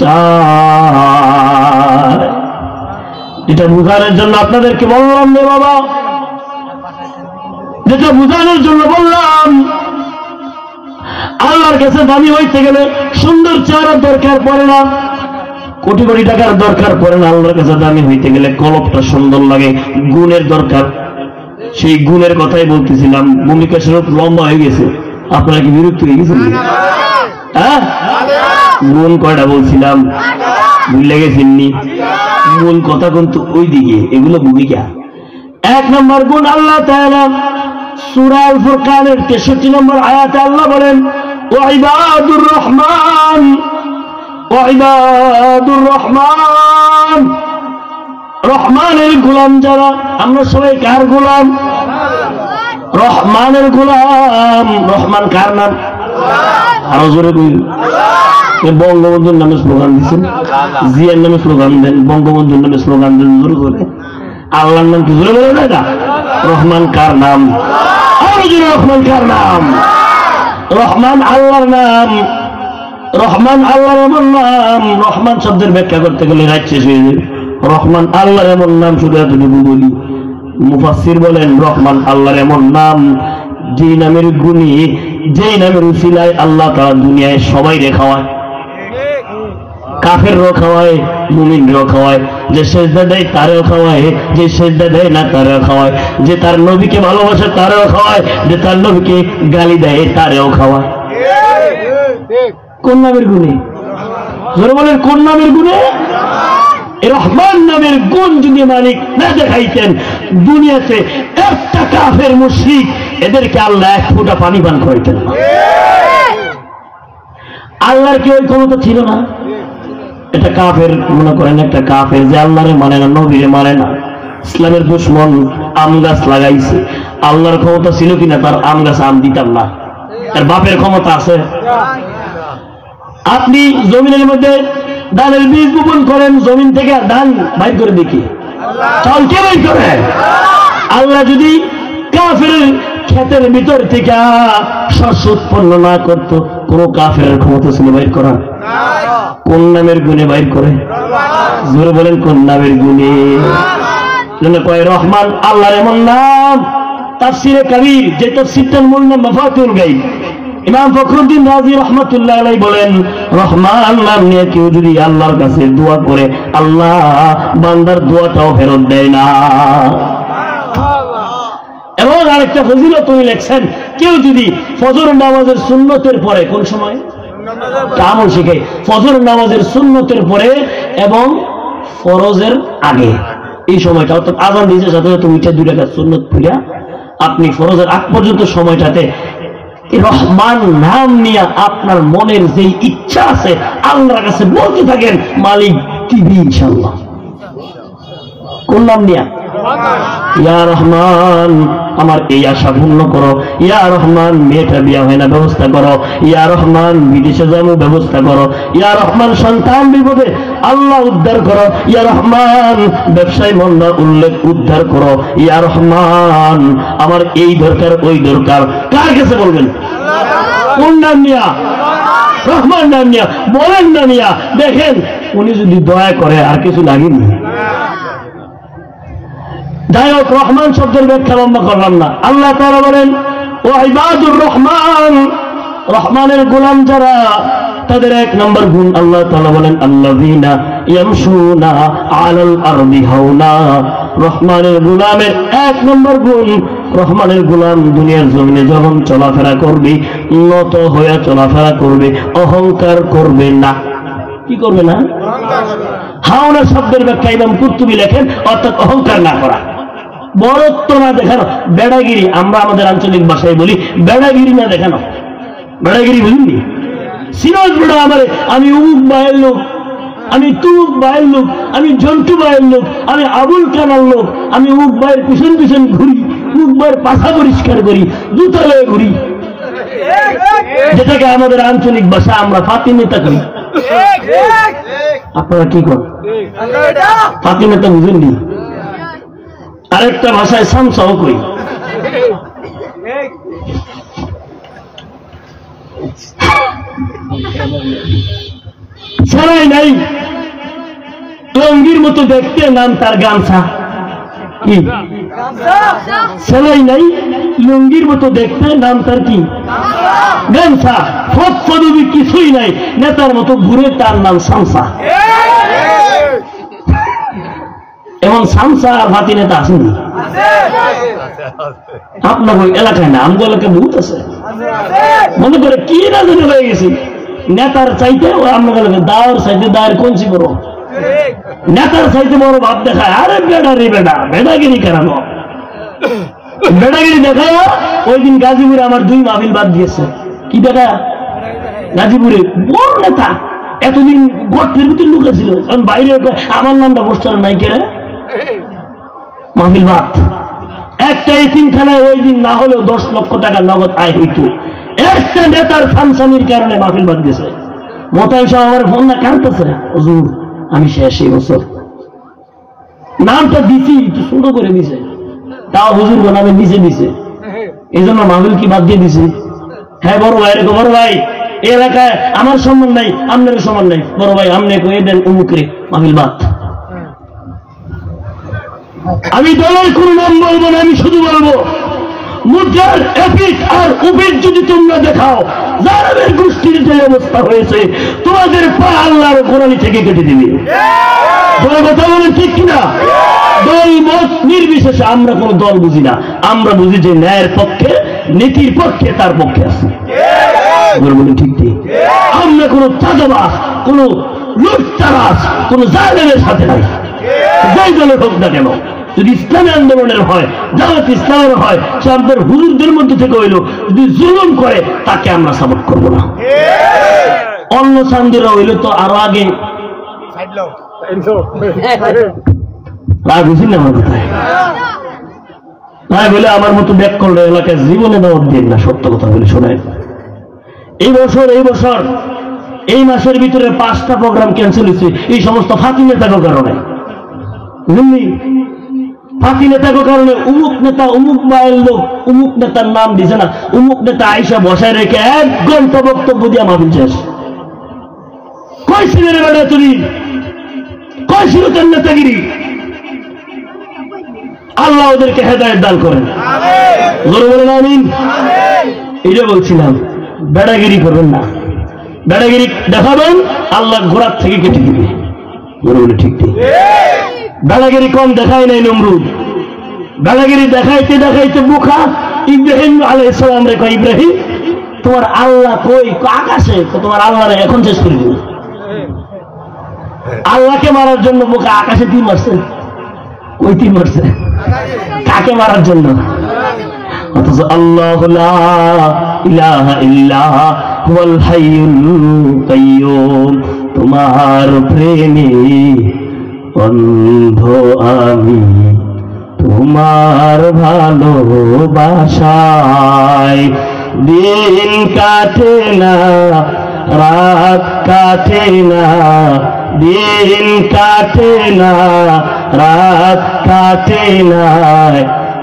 A: চায়। এটা বুঝানোর জন্য আপনাদেরকে বললাম রে বাবা, যেটা বুঝানোর জন্য বললাম, আল্লাহর কাছে দামি হইতে গেলে সুন্দর চেহারার দরকার পড়ে না, কোটি কোটি টাকার দরকার পড়ে না। আল্লাহর কাছে দামি হইতে গেলে কলবটা সুন্দর লাগে, গুণের দরকার, সেই গুণের কথাই বলতেছিলাম। ভূমিকা স্বরূপ লম্বা হয়ে গেছে, আপনারা কি বিরক্ত হয়ে গেছেন? হ্যাঁ, গুণ কয়টা বলছিলাম ভুলে গেছেননি? মূল কথা কিন্তু ওই দিকে, এগুলো ভূমিকা। 1 নম্বর গুণ আল্লাহ তাআলা সূরা আল ফুরকানের 63 নম্বর আয়াতে আল্লাহ বলেন, ওয়াইবাদুর রহমান, ওয়াইবাদুর রহমান, রহমানের গোলাম যারা। আমরা সবাই কার গোলাম? রহমানের গোলাম। রহমান কার নাম? আরো জোরে কই। বঙ্গবন্ধুর নামে স্লোগান দিচ্ছেন, জিয়ার নামে স্লোগান দেন, বঙ্গবন্ধুর নামে স্লোগান দেন, জোরে জোরে। আল্লাহর নাম কি জোরে বলে না? রহমান কার নাম? আরো জোরে, রহমান কার নাম? রহমান আল্লাহর নাম। রহমান আল্লাহর এমন নাম, রহমান শব্দের ব্যাখ্যা করতে গেলে রাত শেষ হয়ে যাবে। রহমান আল্লাহর এমন নাম, শুধু এতটুকু বলি। মুফাসসির বলেন রহমান আল্লাহর এমন নাম, যেই নামের গুণী, যেই নামের উসিলায় আল্লাহ তাআলা দুনিয়ায় সবাই খাওয়ায়। কাফেরও খাওয়ায়, মুমিনও খাওয়ায়। যে সেজদা দেয় তারও খাওয়ায়, যে সেজদা দেয় না তারও খাওয়ায়। যে তার নবীকে ভালোবাসে তারও খাওয়ায়, যে তার নবীকে গালি দেয় তারও খাওয়ায়। কোন নামের গুণে? জোরে বলেন, কোন নামের গুণে? রহমান নামের গুণ যদি মালিক না দেখাইতেন, দুনিয়াতে একটা কাফের মুশরিক এদেরকে আল্লাহ 1 ফোঁটা পানি পান করাইতেন না। আল্লাহর কি ওই ক্ষমতা ছিল না? এটা কাফের, মনে করেন একটা কাফের যে আল্লাহরে মানে না, নবীরে মানে না, ইসলামের দুশমন, আম গাছ লাগাইছে। আল্লাহর ক্ষমতা ছিল কিনা তার আম গাছ আম দিতাম না? তার বাপের ক্ষমতা আছে? আপনি জমিনের মধ্যে ধানের বীজ বপন করেন, জমিন থেকে ধান বাইর করে দেখি, চাল কে বাইর করে? আল্লাহ যদি কাফের ক্ষেতের ভিতর থেকে শস্য উৎপন্ন না করত, কোন কাফের ক্ষমতা ছিল বাইর করার? কোন নামের গুণে বাইর করে? জোরে বলেন, কোন নামের গুণে? কয় রহমান আল্লাহর এমন নাম। তাফসিরে কাবীর, যে তাফসিরটার মূল নাম মাফাতিহুল গায়ব, ইমাম ফখরুদ্দিন রাজি রহমাতুল্লাহ আলাইহি বলেন, রহমান নাম নিয়ে কেউ যদি আল্লাহর কাছে দোয়া করে, আল্লাহ বান্দার দোয়াটাও ফেরত দেয় না। এবং আরেকটা ফজিলত উনি লেখছেন, কেউ যদি ফজর নামাজের সুন্নতের পরে, কোন সময় আমল শিখে, ফজর নামাজের সুন্নতের পরে এবং ফরজের আগে, এই সময়টা অর্থাৎ আযান দিতে সাথে সাথে উঠে 2 রাকাত সুন্নত পড়া আপনি ফরজের আগ পর্যন্ত সময়টাতে রহমান নাম নিয়ে আপনার মনের যে ইচ্ছা আছে আল্লাহর কাছে বলতে থাকেন, মালিক দিবি ইনশাআল্লাহ। কোন নাম নিয়া? ইয়া রহমান আমার এই আশা পূর্ণ করো, ইয়া রহমান মেয়েটা বিয়া হয় না ব্যবস্থা করো, ইয়া রহমান বিদেশে যাবো ব্যবস্থা করো, ইয়া রহমান সন্তান বিপদে আল্লাহ উদ্ধার করো, ইয়া রহমান ব্যবসায় মন্দা উল্লেখ উদ্ধার করো, ইয়া রহমান আমার এই দরকার ওই দরকার। কার কাছে বলবেন? কোন নাম নিয়া? রহমান নাম নিয়া বলেন না নিয়া। দেখেন উনি যদি দয়া করে আর কিছু লাগেনি। যাই হোক, রহমান শব্দের ব্যাখ্যা লম্বা করলাম না। আল্লাহ তাআলা বলেন, ওয়াইবাদুর রহমান, রহমানের গোলাম যারা, তাদের 1 নম্বর গুণ আল্লাহ তাআলা বলেন, আল্লাযীনা ইয়ামশুনা আলাল আরদি হাওনা। রহমানের গোলামের 1 নম্বর গুণ, রহমানের গোলাম দুনিয়ার জমিনে যখন চলাফেরা করবে, নত হয়ে চলাফেরা করবে, অহংকার করবে না। কি করবে না? হাওনা শব্দের ব্যাখ্যা ইমাম কুরতুবী লেখেন, অর্থাৎ অহংকার না করা, বড়ত্ব না দেখানো, বেড়াগিরি। আমরা আমাদের আঞ্চলিক ভাষায় বলি বেড়াগিরি না দেখানো। বেড়াগিরি বুঝলি? সিনোজ বড় আমারে, আমি উমুক বায়ের লোক, আমি তুমুক বায়ের লোক, আমি জন্টু বায়ের লোক, আমি আবুল কানার লোক, আমি উমুক বায়ের পিছন পিছন ঘুরি, উমুক বায়ের পাশা পরিষ্কার করি, জুতা লয়ে ঘুরি, যেটাকে আমাদের আঞ্চলিক ভাষা আমরা ফাতিমেতা করি। আপনারা কি করেন? ফাতিমেতা বুঝেননি? আরেকটা ভাষায় সামসাও কই। ছাড়াই নাই, লঙ্গির মতো দেখতে, নাম তার গামছা। কি সেলাই নাই, লুঙ্গির মতো দেখতে, নাম তার কি? গামছা। পদ পদবি কিছুই নাই, নেতার মতো ঘুরে, তার নাম শামসা। এমন শামসা আর হাতি নেতা আসেনি। আপনার ওই এলাকায় না, আমগো এলাকায় বহুত আছে। মনে করে কি রাজনীতি হয়ে গেছি, নেতার চাইতে আপনার এলাকায় দাওয়ার চাইতে দায়ের কমছি বড়, নেতার চাইতে বড় ভাব দেখায়। আরে বেড়া রে বেড়া, বেড়াগিরি কেন? বেড়াগিরি দেখায়। ওই দিন গাজীপুরে আমার 2 মাহফিল বাদ দিয়েছে। কি দেখা? গাজীপুরে বড় নেতা, এতদিন গর্তের ভিতরে লুকেছিল, কারণ বাইরে আমার নামটা পোস্টার নাই কেন, মাহফিল বাদ। একটা এতিমখানায় ওই দিন না হলেও 10 লক্ষ টাকা নগদ আয় হইত, একটা নেতার ফানসানির কারণে মাহফিল বাদ গেছে। মোতায়েন সাহেব আমার ফোন না কাঁদতেছে, হুজুর আমি শেষ এই বছর। নামটা দিছি একটু ছোট করে দিছে, তাও হুজুর নামে নিচে দিছে, এই জন্য মাহফিল কি বাদ দিয়ে দিছে? হ্যাঁ বড় ভাই, এরকম বড় ভাই এই এলাকায় আমার সম্মান নাই, আপনারও সম্মান নাই, বড় ভাই আপনি কয়ে দেন উমুকরে মাহফিল বাদ। আমি দলের কোন নাম বলবো না, আমি শুধু বলবো মুদ্রার এপিক আর উপিক যদি তোমরা দেখাও, জালেমের গোষ্ঠীর যে অবস্থা হয়েছে, তোমাদের পা আল্লাহর কোরআন থেকে কেটে দিবে। কথা বলেন ঠিক কিনা? দল মত নির্বিশেষে আমরা কোন দল বুঝি না, আমরা বুঝি যে ন্যায়ের পক্ষে, নীতির পক্ষে, তার পক্ষে আছে। বলেন ঠিক ঠিক? আমরা কোন চাঁদাবাজ, কোন লুটতারাজ, কোন জালেমের সাথে নাই, যেই দলের হোক না কেন। যদি ইসলামী আন্দোলনের হয়, জামাত ইসলামের হয়, সে আমাদের হুজুরদের মধ্যে থেকে হইল, যদি জুলুম করে তাকে আমরা সাপোর্ট করব না। অন্য সান্দিরা হইল তো আরো আগে রাগ হয়েছিল আমার কোথায় তাই বলে আমার মতো ব্যাক করলে এলাকায় জীবনে দাওয়াত দিন না, সত্য কথা বলে শোনেন। এই বছর এই মাসের ভিতরে 5টা প্রোগ্রাম ক্যান্সেল হয়েছে এই সমস্ত ফাঁকি নেতার কারণে। বুঝলি, ফাঁকি নেতার কারণে উমুক নেতা, উমুক মায়ের লোক উমুক নেতার নাম দিছে না, উমুক নেতা আইসা বসায় রেখে 1 ঘন্টা বক্তব্য দিয়া মাহফিল শেষ। কই ছিল রে বেটা তুমি, কই ছিল তোর নেতাগিরি? আল্লাহ ওদেরকে হেদায়েত দান করেন, জোরে বলেন আমিন। এটা বলছিলাম, বেড়াগিরি করবেন না, বেড়াগিরি দেখাবেন আল্লাহ ঘোড়ার থেকে কেটে দিবে। জোরে বলে ঠিক ঠিক? বেড়াগিরি কম দেখায় নাই নমরুদ, বেড়াগিরি দেখাইতে দেখাইতে মুখা ইব্রাহিম আলাইহিস সালাম রে কয়, ইব্রাহিম তোমার আল্লাহ কই? আকাশে। তোমার আল্লাহ এখন শেষ করে দিব। আল্লাহকে মারার জন্য মুখা আকাশে তীর মারছে, কই তীর মারছে? কাকে মারার জন্য? অথচ আল্লাহু লা ইলাহা ইল্লা হুয়াল হাইয়ুল কাইয়্যুম, তোমার প্রেমে অন্ধ আমি, তোমার ভালোবাসায় দিন কাটে না, রাত কাটে না, দিন কাটে না, রাত কাটে না,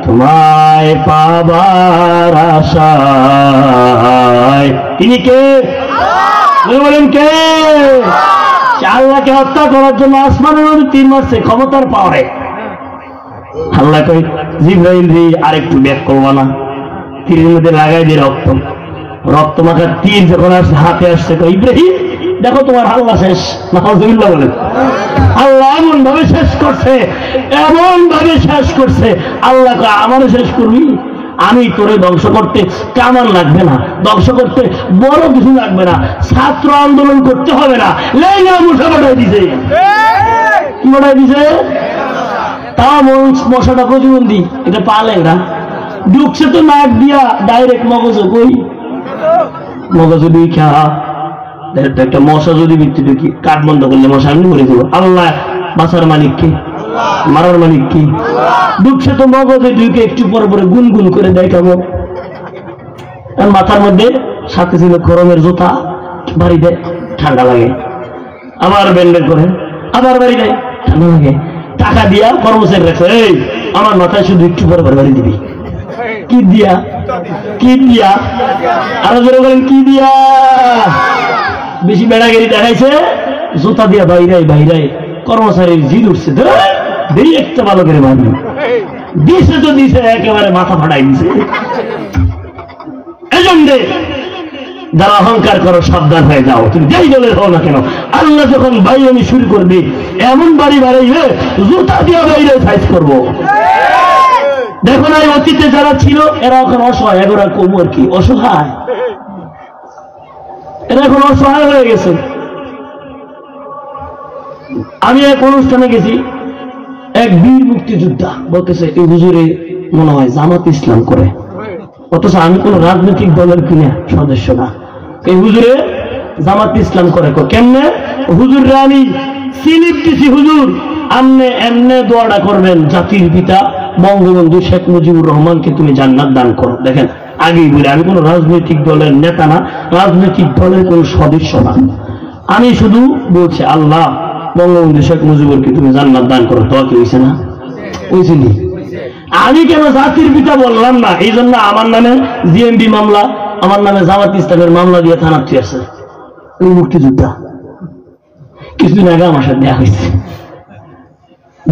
A: তোমায় পাবার আশায়। তিনি কে? বলেন কে? আল্লাহকে হত্যা করার জন্য আসমানের মধ্যে তীর মারছে ক্ষমতার পাওয়ারে। আল্লাহ কই, জিবরাইল রে আরেকটু ব্যাক করবা না? তীরের মধ্যে লাগাই দিয়ে রক্ত মাখার তীর যখন আসছে হাতে আসছে, কই ইব্রাহিম দেখো তোমার আল্লাহ শেষ। নাউযুবিল্লাহ বলেন। আল্লাহ এমন ভাবে শেষ করছে, এমন ভাবে শেষ করছে। আল্লাহ আমারও শেষ করবি? আমি তোরে ধ্বংস করতে কামান লাগবে না, ধ্বংস করতে বড় কিছু লাগবে না, ছাত্র আন্দোলন করতে হবে না, লেগা মশা বাড়াই দিছে। কি বাড়াই দিছে? তাও মশাটা প্রতিবন্ধী, এটা পালে না, ঢুকছে তো নাক দিয়া ডাইরেক্ট মগজ। কই মগজ দুই খা একটা মশা যদি বৃত্তি ঢুকি, কাঠ বন্ধ করলে মশা আমি মরে দেবো। আল্লাহ বাঁচার মালিক কি, মারার মালিক কি? ঢুকছে তো মগজে ঢুকে একটু পরে পরে গুনগুন করে দেখাবো। মাথার মধ্যে সাথে ছিল গরমের জুতা, বাড়ি দেয় ঠান্ডা লাগে, আবার ব্যান্ডেজ করে, আবার বাড়ি দেয় ঠান্ডা লাগে। টাকা দিয়া কর্মচারী রাখছে, এই আমার মাথায় শুধু একটু পরে পরে বাড়ি দিবি। কি দিয়া? কি দিয়া? আরো জোরে বলেন কি দিয়া? বেশি বেড়াগিরি দেখাইছে, জুতা দিয়া বাইরে কর্মচারীর জিদ উঠছে, দেরি একটা ভালো করে মারবে। দিছে তো দিছে, একেবারে মাথা ফাটাই দিছে। এজন্য যারা অহংকার করো সাবধান হয়ে যাও, তুমি যেই দলের হও না কেন। আল্লাহ যখন বাইরে শুরু করবে, এমন বাড়ি বাড়াইবে জুতা দিয়া বাইরে সাইজ করবো। দেখো না অতীতে যারা ছিল এরা এখন অসহায়, এরা কোমর কি অসহায়, এরা এখন অসহায় হয়ে গেছে। আমি এক অনুষ্ঠানে গেছি, এক বীর মুক্তিযোদ্ধা বলতেছে এই হুজুরে মনে হয় জামাত ইসলাম করে, অথচ আমি কোন রাজনৈতিক দলের কিনা সদস্য না, এই হুজুরে জামাত ইসলাম করে। কেমনে? হুজুর আমি সিলিপ দিছি, হুজুর আমনে এমনে দোয়াটা করবেন জাতির পিতা বঙ্গবন্ধু শেখ মুজিবুর রহমানকে তুমি জান্নাত দান করো। দেখেন আগেই বলে আমি কোন রাজনৈতিক দলের নেতা না, রাজনৈতিক দলের কোন সদস্য না, আমি শুধু বলছি আল্লাহ বঙ্গবন্ধু শেখ মুজিবুরকে তুমি জান্নাত দান করো। তো কি হয়েছে না? হয়েছিলি? আমি কেন জাতির পিতা বললাম না? এই জন্য আমার নামে জিএমবি মামলা, আমার নামে জামাত ইসলামের মামলা দিয়ে থানাতে আছে। ওই মুক্তিযোদ্ধা কিছুদিন আগে আমার সাথে দেওয়া হয়েছে,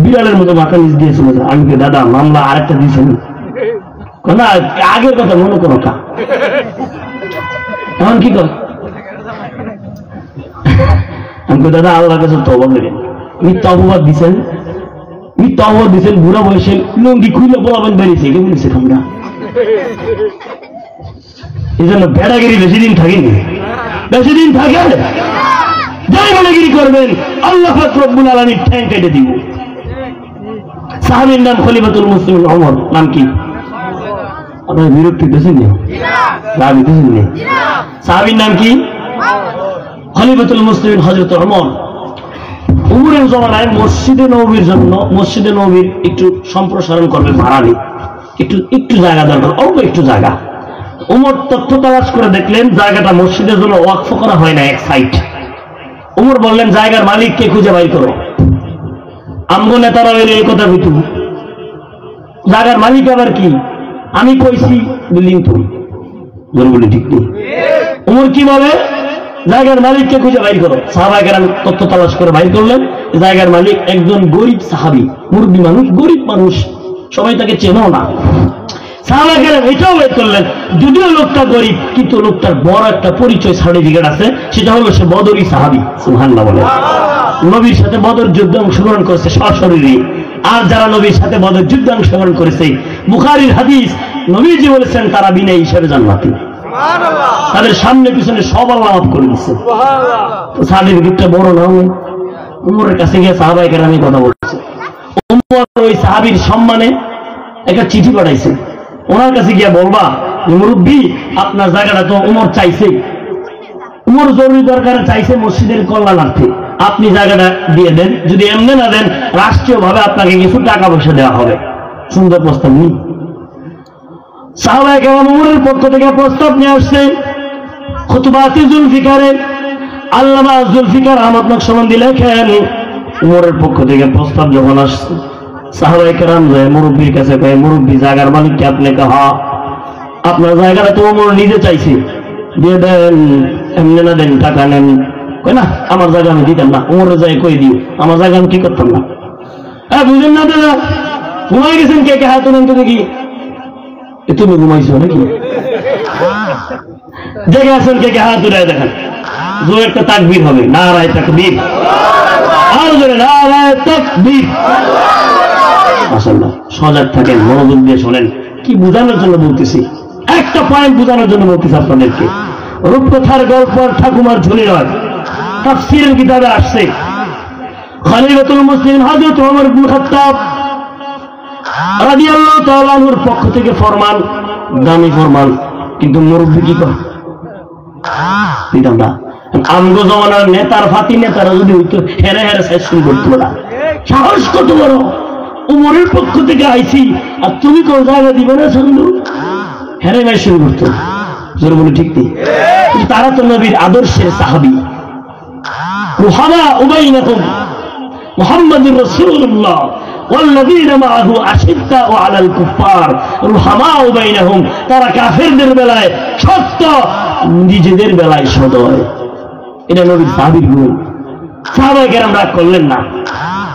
A: বিড়ালের মতো মাথা নিচ দিয়ে চলে যায়। আমি দাদা মামলা আরেকটা দিয়েছেন না, আগের কথা মনে করো কা, এখন কি কর? আমি দাদা আল্লাহর কাছে তওবা করেন, মিথ্যা অপবাদ দিচ্ছেন, মিথ্যা অপবাদ দিচ্ছেন, বুড়া বয়সে লুঙ্গি খুলে বলাবেন বেরিয়েছে, কেমন দিচ্ছে আমরা। এই জন্য বেড়াগিরি বেশি দিন থাকেনি, বেশি দিন থাকে যাই বেড়াগিরি করবেন আল্লাহ পাক রব্বুল আলামিন ঠ্যাং কেটে দিব। সাহাবীর নাম খলিফাতুল মুসলিমিন ওমর, নাম কি? আপনার বিরক্তি দিয়েছেন না? রাগ দিয়েছেন না? সাহাবীর নাম কি? খলিফাতুল মুসলিমিন হযরত ওমর। উমরের জমানায় মসজিদে নববীর জন্য, মসজিদে নববীর একটু সম্প্রসারণ করবে, ভাড়া নেই, একটু জায়গা দরকার, অল্প একটু জায়গা। উমর তথ্য তালাশ করে দেখলেন জায়গাটা মসজিদের জন্য ওয়াকফ করা হয় না, এক সাইড। উমর বললেন জায়গার মালিককে খুঁজে বাই করো। আমগো নেতারা হইলে এই কথা ভিতু, জায়গার মালিক আবার কি? আমি কইছি বিল্ডিং তুই বলি ঠিক নেই। উমর কি বলে? জায়গার মালিককে খুঁজে বাইর করো। সাহাবায়ে কেরাম তথ্য তালাশ করে বাইর করলেন জায়গার মালিক একজন গরিব সাহাবী, মুরব্বী মানুষ, গরিব মানুষ, সবাই তাকে চেনেও না। সাহাবায়ে কেরাম এটাও বের করলেন যদিও লোকটা গরিব কিন্তু লোকটার বড় একটা পরিচয় সার্টিফিকেট আছে, সেটা হলো সে বদরি সাহাবী। সুবহানাল্লাহ বলে। নবীর সাথে বদর যুদ্ধে অংশগ্রহণ করেছে সশরীরে, আর যারা নবীর সাথে বদর যুদ্ধে অংশগ্রহণ করেছে বুখারীর হাদিস, নবীজি বলেছেন তারা বিনা হিসাবে জান্নাতি, তাদের সামনে পিছনে সব আল্লাহ মাফ করে দিচ্ছে। তো সার্টিফিকেটটা বড় না, উমরের কাছে গিয়ে সাহাবায়ে কেরাম কথা বলছে। উমর ওই সাহাবীর সম্মানে একটা চিঠি পাঠাইছে, ওনার কাছে গিয়ে বলবা মুরব্বী আপনার জায়গাটা তো উমর চাইছে, উমর জরুরি দরকারে চাইছে মসজিদের কল্যাণার্থে, আপনি জায়গাটা দিয়ে দেন, যদি এমনি না দেন রাষ্ট্রীয় ভাবে আপনাকে কিছু টাকা পয়সা দেওয়া হবে। সুন্দর প্রস্তাব নেই? সাহাবায়ে কেরাম উমরের পক্ষ থেকে প্রস্তাব নিয়ে আসছে। খুতবাতে জুলফিকারে আল্লামা জুলফিকার আহমদ নকশবন্দি লেখেন উমরের পক্ষ থেকে প্রস্তাব যখন আসছে সাহাবায়ে কেরাম যায় মুরব্বীর কাছে কয় মুরব্বী জায়গার মালিককে আপনি কহা আপনার জায়গাটা তো উমর নিজে চাইছে, দিয়ে দেন, এমনি না দেন, টাকা নেন। কয় না আমার জায়গা আমি দিতাম না, উমরের জায়গায় কই দিও, আমার জায়গা আমি কি করতাম না। হ্যাঁ বুঝলেন না দাদা? ঘুমাই গেছেন কে কে? হাত নেন তো দেখি। তুমি ঘুমাইছো নাকি? জেগে আছেন কে কে? হাত উঠায় দেখেন। জোরে একটা তাকবীর হবে, নারায়ে তাকবীর, আর জোরে নারায়ে তাকবীর। মাশাআল্লাহ। সজাগ থাকেন, মনোযোগ দিয়ে শোনেন, কি বোঝানোর জন্য বলতেছি, একটা পয়েন্ট বোঝানোর জন্য বলতেছি আপনাদেরকে। রূপকথার গল্প আর ঠাকুমার ঝুলি নয়, তাফসীরের কিতাবে আসছে খলিফাতুল মুসলিমিন হযরত ওমর ইবনে খাত্তাব রাদিয়াল্লাহু তাআলা আনহুর পক্ষ থেকে ফরমান, দামি ফরমান, কিন্তু মুরব্বি কি করে দিতাম না। আমগো জমানার নেতার ফাতি নেতারা যদি হইতো হেরে হেরে সেশন করতো না। সাহস কত বড়, উমরের পক্ষ থেকে আইছি আর তুমি কোন জায়গা দিবে না সামনে, হেরে হেরে শুরু করতো। জোরে বলে ঠিক নেই? তারা তো নবীর আদর্শের সাহাবী। রুহামা উবাইনাহুম মুহাম্মাদুর রাসূলুল্লাহ والذين معه أشداء على الكفار رحماء بينهم, তারা কাফেরদের বেলায় সত্য, নিজেদের বেলায় সদয়। এটা নবীর সাহাবীর গুণ। সাহাবায়ে কেরাম রাগ করলেন না,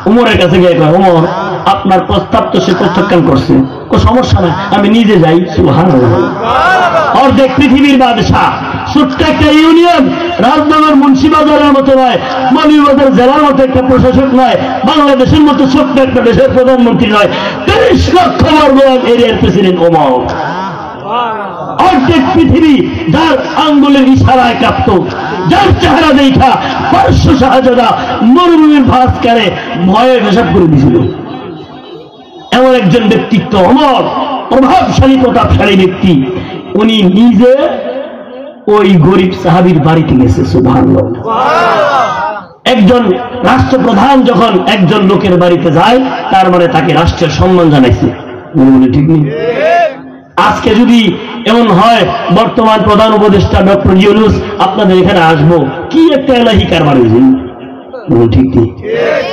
A: উমরের কাছে গিয়ে কয় ওমর আপনার প্রস্তাব তো সে প্রত্যাখ্যান করছে, কোনো সমস্যা নাই, আমি নিজে যাই। সুবহানাল্লাহ। অর্ধেক পৃথিবীর বাদশা ছোট্ট একটা ইউনিয়ন, রাজনগর মুন্সিবাজারের মতো নয়, মৌলভীবাজার জেলার মতো একটা প্রশাসক নয়, বাংলাদেশের মতো ছোট্ট একটা দেশের প্রধানমন্ত্রী নয়, 30 লক্ষ বর্গ এরিয়ার প্রেসিডেন্ট ওমর। অর্ধেক পৃথিবী যার আঙ্গুলের ইশারায় কাঁপত, যার চেহারা দেখা পার্শ্ব শাহজাদা মরুভূমির ভাস কারে ভয়ে পেশাব করে দিয়েছিল। এমন একজন ব্যক্তিত্ব ওমর, প্রভাবশালী প্রতাপশালী ব্যক্তি। উনি নিজে ওই গরিব সাহাবীর বাড়িতে গেছে। সুবহানাল্লাহ। একজন রাষ্ট্রপ্রধান যখন একজন লোকের বাড়িতে যায়, তার মানে তাকে রাষ্ট্রের সম্মান জানাইছে। ঠিক নেই? আজকে যদি এমন হয়, বর্তমান প্রধান উপদেষ্টা ডক্টর ইউনূস আপনাদের এখানে আসবো, কি একটা এলাহি কারবার হয়েছে, ঠিক নেই?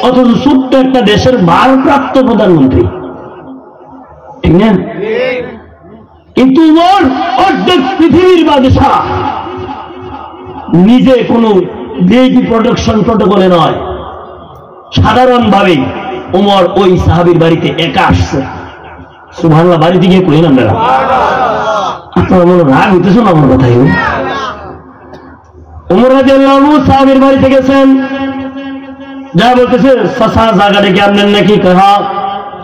A: অথচ ছোট্ট একটা দেশের ভারপ্রাপ্ত প্রধানমন্ত্রী, ঠিক না? কিন্তু ওর অর্ধেক পৃথিবীর বাদশাহ নিজে কোনো ভিআইপি প্রোটেকশন প্রটোকলে নয়, সাধারণভাবে ওমর ওই সাহাবীর বাড়িতে একা আসছে। সুবহানাল্লাহ। বাড়িতে গিয়ে কইলাম না, আপনারা মনে রাগ হইতেছ না আমার কথাই। ওমর রাদিয়াল্লাহু আনহু সাহাবীর বাড়িতে গেছেন, যা বলতেছে, চাচা জায়গাটা কি আপনার নাকি? কহা,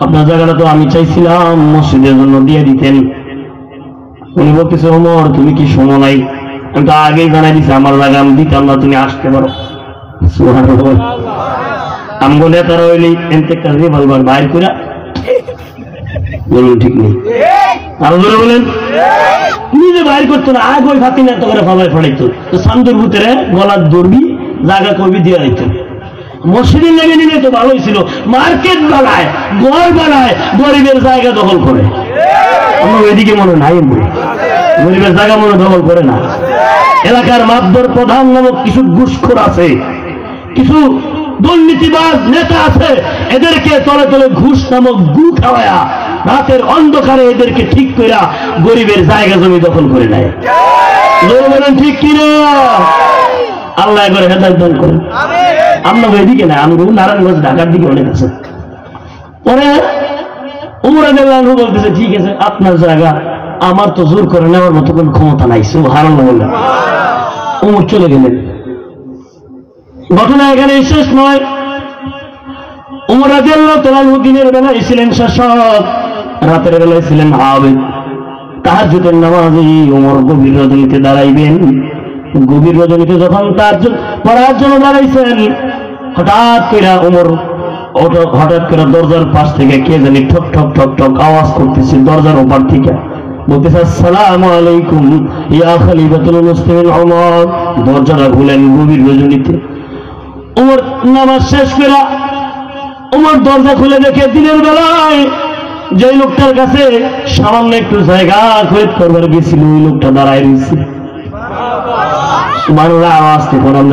A: আপনার জায়গাটা তো আমি চাইছিলাম মসজিদের জন্য দিয়ে দিতেন। উনি বলতেছে, ওমর তুমি কি শোনো নাই? আমি তো আগেই জানাই দিছি আমার জায়গা আমি দিতাম না, তুমি আসতে পারো। সুবহানাল্লাহ। আমগো নেতারা হইলে এনতে কাজে বলবার বাইর করে বলুন, ঠিক নেই? আরো ধরে বলেন, নিজে বাইর করতো না, আগ ওই ফাতি নেতা করে ফালাই ফলাইতো, তো সান্দুর ভূতের গলার দৌড়বি জায়গা করবি দিয়ে দিত। মসজিদের লেগে নিলে তো ভালোই ছিল, মার্কেট বানায়, ঘর বানায়, গরিবের জায়গা দখল করে। আমরা ওইদিকে মনে নাই, গরিবের জায়গা মনে দখল করে না। এলাকার মাতবর প্রধান নামক কিছু ঘুষখোর আছে, কিছু দুর্নীতিবাজ নেতা আছে, এদেরকে তলে তলে ঘুষ নামক গু খাওয়ায়া রাতের অন্ধকারে এদেরকে ঠিক করে গরিবের জায়গা জমি দখল করে নেয়। বলেন ঠিক কিনা? আল্লাহ করে হেদায়েত দান করেন। আমরা এদিকে না, আমি নারায়ণগঞ্জ ঢাকার দিকে অনেক আছে। পরে ওমর রাদিয়াল্লাহু আনহু বলতেছে, ঠিক আছে আপনার জায়গা, আমার তো জোর করে নেওয়ার মতো কোনো ক্ষমতা নাই। সুবহানাল্লাহ বললেন। ওমর চলে গেলেন। ঘটনা এখানে শেষ নয়। ওমর রাদিয়াল্লাহু তাআলা আনহু দিনের বেলায় ছিলেন শাসক, রাতের বেলায় ছিলেন আবেদ। তাহাজ্জুদের নামাজে ওমর গভীর রজনীতে দাঁড়াইবেন। গভীর রজনীতে যখন তাহাজ্জুদ পড়ার জন্য দাঁড়াইছেন, হঠাৎ করে দরজার পাশ থেকে কে জানি ঠক ঠক ঠক ঠক আওয়াজ করতেছে। দরজার ওপার থেকে বলতেছে, আসসালামু আলাইকুম ইয়া খলিফাতুল মুসলিমিন ওমর। দরজাটা খুলেন গভীর রজনীতে। ওমর নামাজ শেষ করে ওমর দরজা খুলে দেখে দিনের বেলায় যে লোকটার কাছে সামান্য একটু জায়গা খরিদ করবার গেছিল, ওই লোকটা দাঁড়ায় রয়েছে। সুবহানাল্লাহ। আরো আসতে বলেন,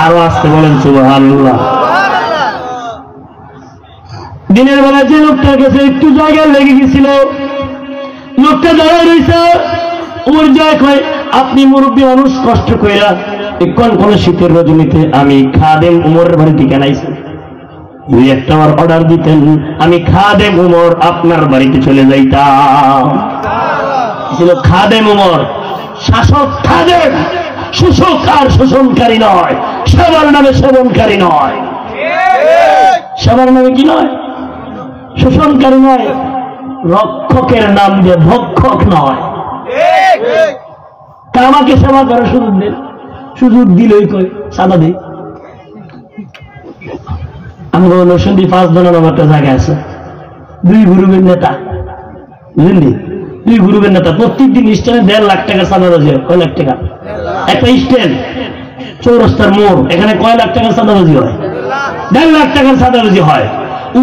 A: আরো আসতে বলেন সুবহানাল্লাহ। দিনের বেলা যে লোকটার কাছে একটু জায়গা লেগে গেছিল, লোকটা দাঁড়ায় রয়েছে। ওমর যায় কয়, আপনি মুরব্বী মানুষ, কষ্ট কইরা কোন শীতের রজনীতে আমি খাদেম উমরের বাড়িতে কেন আইছি? দুই একটা অর্ডার দিতেন, আমি খাদেম উমর আপনার বাড়িতে চলে যাইতাম। ছিল খাদেম উমর, শাসক খাদেম, শোষক আর শোষণকারী নয়, সবার নামে সেবনকারী নয়। সবার নামে কি নয়? শোষণকারী নয়, রক্ষকের নাম দিয়ে ভক্ষক নয়। তা আমাকে সেবা করার সুযোগ দেন, সুযোগ দিলই কই সাদা দিই। আমি নরসিংদী 5 জনের আমার একটা জায়গা আছে, 2 গ্রুপের নেতা, বুঝলি? 2 গ্রুপের নেতা প্রত্যেকদিন স্ট্যান্ডে 1.5 লাখ টাকা চাঁদা বাজি হয়। কয় লাখ টাকা একটা স্ট্যান্ড? চৌরাস্তার মোড়, এখানে কয় লাখ টাকার চাঁদাবাজি হয়? 1.5 লাখ টাকার চাঁদাবাজি হয়।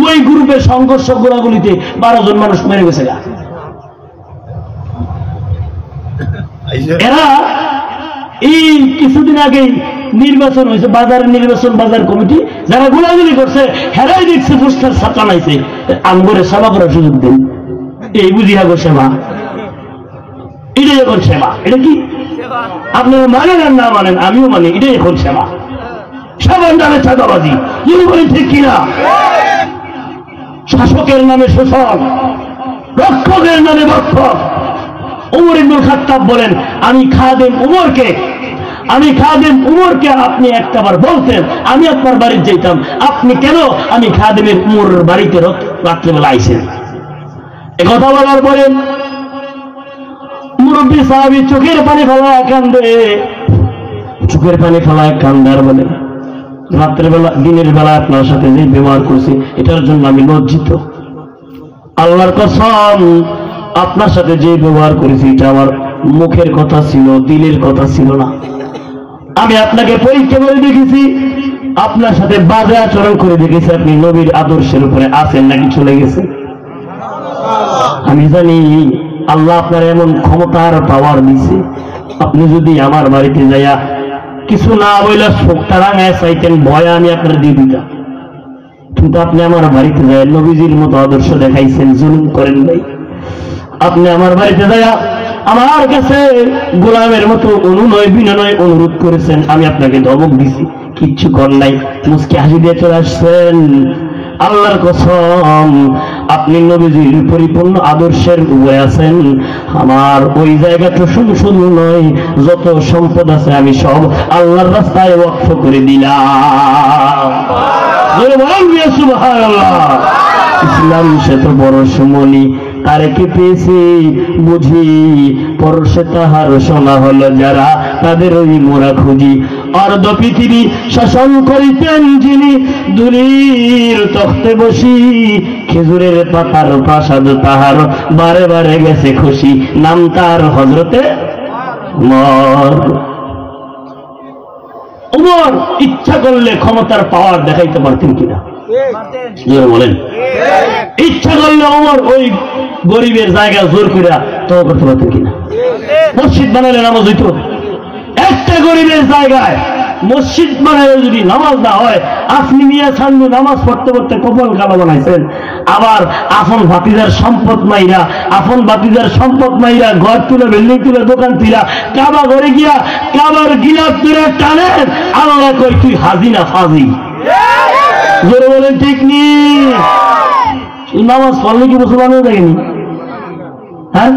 A: ওই গ্রুপের সংঘর্ষ গোলাগুলিতে 12 জন মানুষ মেরে গেছে। এরা এই কিছুদিন আগে নির্বাচন হয়েছে, বাজারের নির্বাচন, বাজার কমিটি যারা গোলাগুলি করছে হেরাই দেখছে, পোস্টার ছাত্রা নাইছে, আমগরে সেবা করার সুযোগ দেন। এই বুঝিয়া গো সেবা, এটাই এখন সেবা। এটা কি আপনারা মানেন আর না মানেন, আমিও মানি, এটাই এখন সেবা। সেবার নামে চাঁদাবাজি, যদি বলেন ঠিক কিনা? শাসকের নামে শোষণ, রক্ষকের নামে ভক্ষক। উমর ইবনুল খাত্তাব বলেন, আমি খাদেম উমরকে আপনি একটাবার বলতেন, আমি আপনার বাড়িতে যেতাম, আপনি কেন আমি খাদেমের উমর বাড়িতে রাত্রেবেলা আইছেন? কথা বলার পরে মুরব্বী সাহাবী চোখের পানি ফেলায় কান্দার বলে, রাত্রেবেলা দিনের বেলা আপনার সাথে যে ব্যবহার করছি এটার জন্য আমি লজ্জিত। আল্লাহর কসম, আপনার সাথে যে ব্যবহার করেছি এটা আমার মুখের কথা ছিল, দিলের কথা ছিল না। আমি আপনাকে পরীক্ষা করে দেখেছি, আপনার সাথে বাজে আচরণ করে দেখেছি, আপনি নবীর আদর্শের উপরে আছেন নাকি চলে গেছে। আমি জানি আল্লাহ আপনার এমন ক্ষমতার পাওয়ার দিছে, আপনি যদি আমার বাড়িতে যাইয়া কিছু না বইলা শোকটা রাঙায় চাইতেন, ভয় আমি আপনার দিয়ে দিতাম। কিন্তু আপনি আমার বাড়িতে যাইয়া নবীজির মতো আদর্শ দেখাইছেন, জুলুম করেন নাই। আপনি আমার বাড়িতে যাইয়া আমার কাছে গোলামের মতো অনুনয় বিনয় অনুরোধ করেছেন, আমি আপনাকে ধমক দিছি, কিচ্ছু কর নাই, মুচকি হাসি দিয়ে চলে আসছেন। আল্লাহর কসম, আপনি নবীজির পরিপূর্ণ আদর্শের উপরে আছেন। আমার ওই জায়গাটা শুধু নয়, যত সম্পদ আছে আমি সব আল্লাহর রাস্তায় ওয়াকফ করে দিলাম। সুবহানাল্লাহ। ইসলাম সে তো বড় সুমনি, তারেকে পেয়েছি বুঝি, পরশে তাহার শোনা হলো যারা, তাদের ওই মোরা খুঁজি। অর্ধ পৃথিবী শাসন করিতেন যিনি, দুলির তখতে বসি, খেজুরের পাতার প্রাসাদ তাহার, বারে বারে গেছে খুশি, নাম তার হযরতে উমর। উমর ইচ্ছা করলে ক্ষমতার পাওয়ার দেখাইতে পারতেন কিনা বলেন? ইচ্ছা করলে উমর ওই গরিবের জায়গা জোর করে তো করতে পারতেন কিনা? মসজিদ বানালে নামাজ হইত? একটা গরিবের জায়গায় মসজিদ বানালে যদি নামাজ না হয়, আপনি মিয়া ছান্নু নামাজ পড়তে পড়তে কপাল কালো বানাইছেন। আবার আপন ভাতিজার সম্পদ মাইরা ঘর তুলে, বিল্ডিং তুলে, দোকান তুলে, কাবা ঘরে গিয়া কাবার গিলাপ তুলে টানেন। আল্লাহ কই তুই হাজি না ফাজি? জোরে বলেন ঠিক নি? নামাজ পড়লে কি মুসলমান হয়ে যায়নি? হ্যাঁ,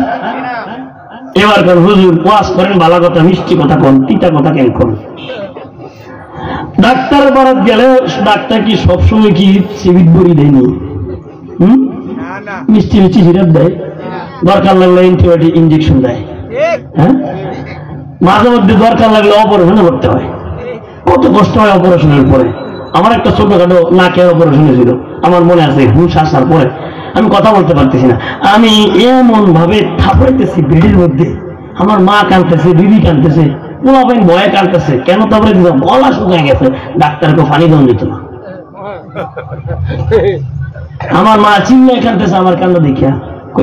A: এবার কোন হুজুর ওয়াজ করেন, ভালো কথা মিষ্টি কথা কোন, তিতা কথা কেন কোন? ডাক্তার বারাত গেলে ডাক্তার কি সবসময় কি সিভিট বড়ি দেয়নি? মিষ্টি মিষ্টি সিরাপ দেয়, দরকার লাগলে অ্যান্টিবায়োটিক ইঞ্জেকশন দেয়। হ্যাঁ, মাঝে মধ্যে দরকার লাগলে অপারেশনে করতে হয়। কত কষ্ট হয় অপারেশনের পরে। আমার একটা ছোটখাটো নাকের অপারেশন হয়েছিল, আমার মনে আছে। হুঁশ আসার পরে আমি কথা বলতে পারতেছি না, আমি এমন ভাবে থাপড়াইতেছি বেডের মধ্যে, আমার মা কাঁদতেছে, দিদি কাঁদতেছে, পোলাপাইন ভয়ে কাঁদতেছে। কেন তারপরে গলা শুকায় গেছে, ডাক্তারকে পানি দাম দিত না। আমার মা চিল্লায় কাঁদতেছে আমার কান্না দেখিয়া,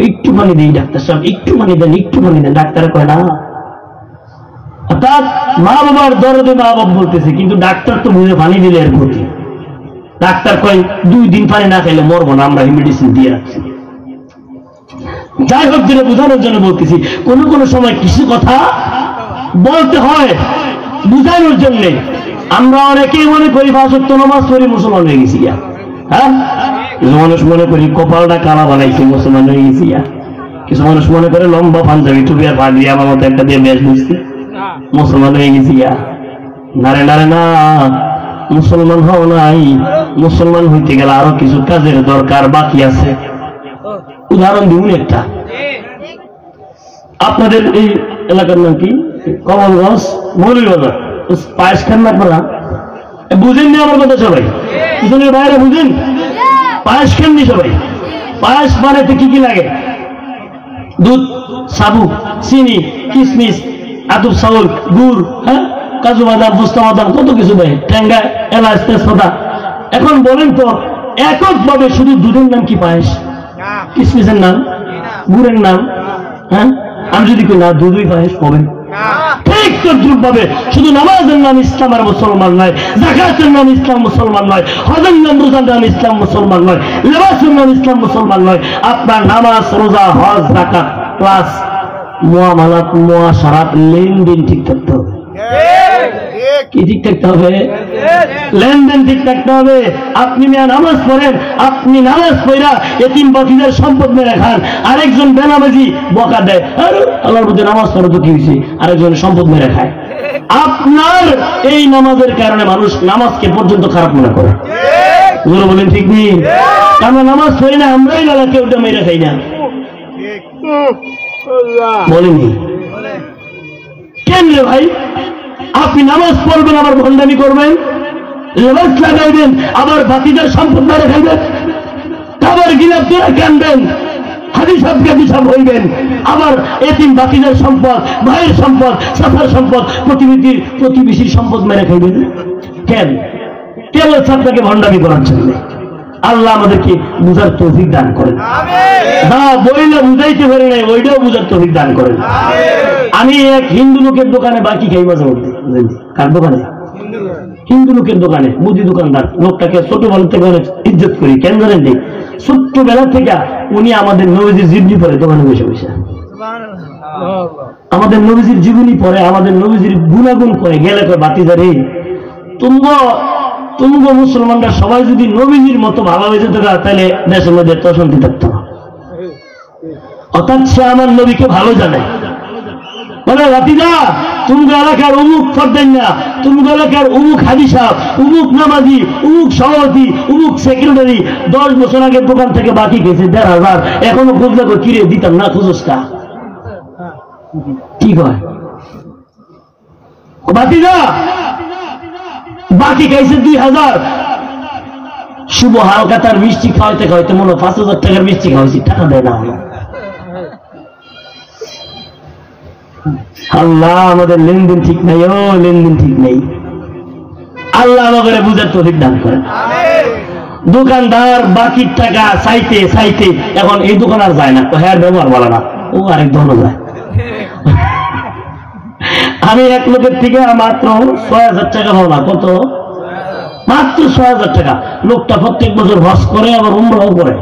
A: একটু পানি দিই ডাক্তার সাহেব, একটু পানি দেন, একটু পানি দেন। ডাক্তার কয় না। অর্থাৎ মা বাবার দরদে মা বাবা বলতেছে, কিন্তু ডাক্তার তো বুঝে পানি দিলে এর ক্ষতি। ডাক্তার কয় 2 দিন পানি না খাইলে মরবো না, আমরা মেডিসিন দিয়ে রাখছি। যাই হোক, দিনে বোঝানোর জন্য বলতেছি, কোন কোন সময় কিছু কথা বলতে হয় বুঝানোর জন্য। আমরা অনেকেই মনে করি 5 ওয়াক্ত নামাজ পড়ি মুসলমান হয়ে গেছি। হ্যাঁ, কিছু মানুষ মনে করি কপালটা কালা বানাইছি মুসলমান হয়ে গেছি। কিছু মানুষ মনে করে লম্বা পাঞ্জাবি টুপি আর পা দিয়ে আমার মতো একটা দিয়ে বেশ বুঝছি মুসলমান হয়ে গেছি। নারে নারে না, মুসলমান হও নাই। মুসলমান হইতে গেলে আরো কিছু কাজের দরকার বাকি আছে। উদাহরণ দিন একটা, আপনাদের এই এলাকার নাম কি? কমলগঞ্জ, মৌলভীবাজার। পায়েস খান না আপনারা? বুঝেননি আমার কথা সবাই? পিছনের বাইরে বুঝেন? পায়েস খাননি সবাই? পায়েস বানাইতে কি কি লাগে? দুধ, সাবু, চিনি, কিশমিশ, আতপ চাউল, গুড়, হ্যাঁ, কাজু বাদাম, পোস্তা বাদাম, কত কিছু দেয়, ঠেঙ্গা, এলাচ, তেজপাতা। এখন বলেন তো, এককভাবে শুধু দুধের নাম কি পায়েস? কিশমিশের নাম, গুড়ের নাম, হ্যাঁ? আমি যদি কই না দুধই পায়েস হবে, ঠিক তদ্রুপ ভাবে শুধু নামাজের নাম ইসলাম আর মুসলমান নয়, যাকাতের নাম ইসলাম মুসলমান নয়, হজের নাম রোজার নাম ইসলাম মুসলমান নয়, লেবাসের নাম ইসলাম মুসলমান নয়। আপনার নামাজ, রোজা, হজ, যাকাত প্লাস মুআমালাত, মুআশারাত, লেনদেন ঠিক থাকতে হবে। কি ঠিক থাকতে হবে? লেনদেন ঠিক থাকতে হবে। আপনি মিয়া নামাজ পড়েন, আপনি নামাজ পড়া এতিম বাতিদের সম্পদ মেরে খান, আরেকজন বেনামাজি বকা দেয়, আরে আল্লাহর মধ্যে নামাজ পড়ো তো কি হয়েছে, আরেকজনের সম্পদ মেরে খায়। আপনার এই নামাজের কারণে মানুষ নামাজকে পর্যন্ত খারাপ মনে করে। বলেন ঠিক নেই? আমরা নামাজ পড়ি না, আমরাই গালা কেউ মেরে খাই না, বলেনি কেন রে ভাই? আপনি নামাজ পড়বেন আবার ভণ্ডামি করবেন, লেবাস লাগাইবেন আবার বাতিদার সম্পদ মেরে খাইবেন, আবার গিলাপ করে কানবেন, হাদিসাব হইবেন, আবার এতিম বাতিদার সম্পদ, ভাইয়ের সম্পদ, সাফার সম্পদ, প্রতিবেশীর সম্পদ মেরে খাইবেন। কেন? কেবল আপনাকে ভণ্ডামি করার জন্য। আল্লাহ আমাদেরকে বুঝার তৌফিক দান করেন। বইলে বুঝাইতে পারি নাই, ওইটাও বুঝার তৌফিক দান করেন। আমি এক হিন্দু লোকের দোকানে বাকি খাই মাঝে মধ্যে। কার দোকানে? হিন্দু লোকের দোকানে, মুদি দোকানদার। লোকটাকে ছোটবেলা থেকে অনেক ইজ্জত করি। কেন জানেন? ছোট্টবেলা থেকে উনি আমাদের নবীজির জীবনী পড়ে দোকানে বসে বসে, আমাদের নবীজির জীবনী পড়ে, আমাদের নবীজির গুণাগুণ করে। গেলে কয় বাতিজারে, তুমগো মুসলমানরা সবাই যদি নবীজির মতো ভালো হয়ে যেত তাহলে দেশের মধ্যে এত শান্তি থাকতো না। অর্থাৎ সে আমার নবীকে ভালো জানে। বলে বাতিজা, তুমগো এলাকার অমুক ফরদেন না, তুমগো এলাকার অমুক হাজি সাহেব, অমুক নামাজি, অমুক সভাপতি, অমুক সেক্রেটারি 10 বছর আগের দোকান থেকে বাকি গেছে 1500, এখনো খুঁজলে কিরে দিতাম না, খুঁজোসটা কি কয় বাতিজা? বাকি খাইছে 2000। শুভ হালকাতার মিষ্টি খাওয়াইতে খাওয়াইতে মনে 5000 টাকার মিষ্টি খাওয়াইছি, টাকা দেয় না। আল্লাহ আমাদের লেনদেন ঠিক নাই, ও লেনদেন ঠিক নেই। আল্লাহ আমাদের বুঝার তৌফিক দান করেন। দোকানদার বাকির টাকা চাইতে চাইতে এখন এই দোকান আর যায় না, হ্যাঁ ব্যবহার বলে না, ও আরেক দোকানে যায়। আমি এক লোকের থেকে মাত্র 6000 টাকা পাওয়া, কত? মাত্র 6000 টাকা। লোকটা প্রত্যেক বছর হজ করে, আবার উমরাও করে।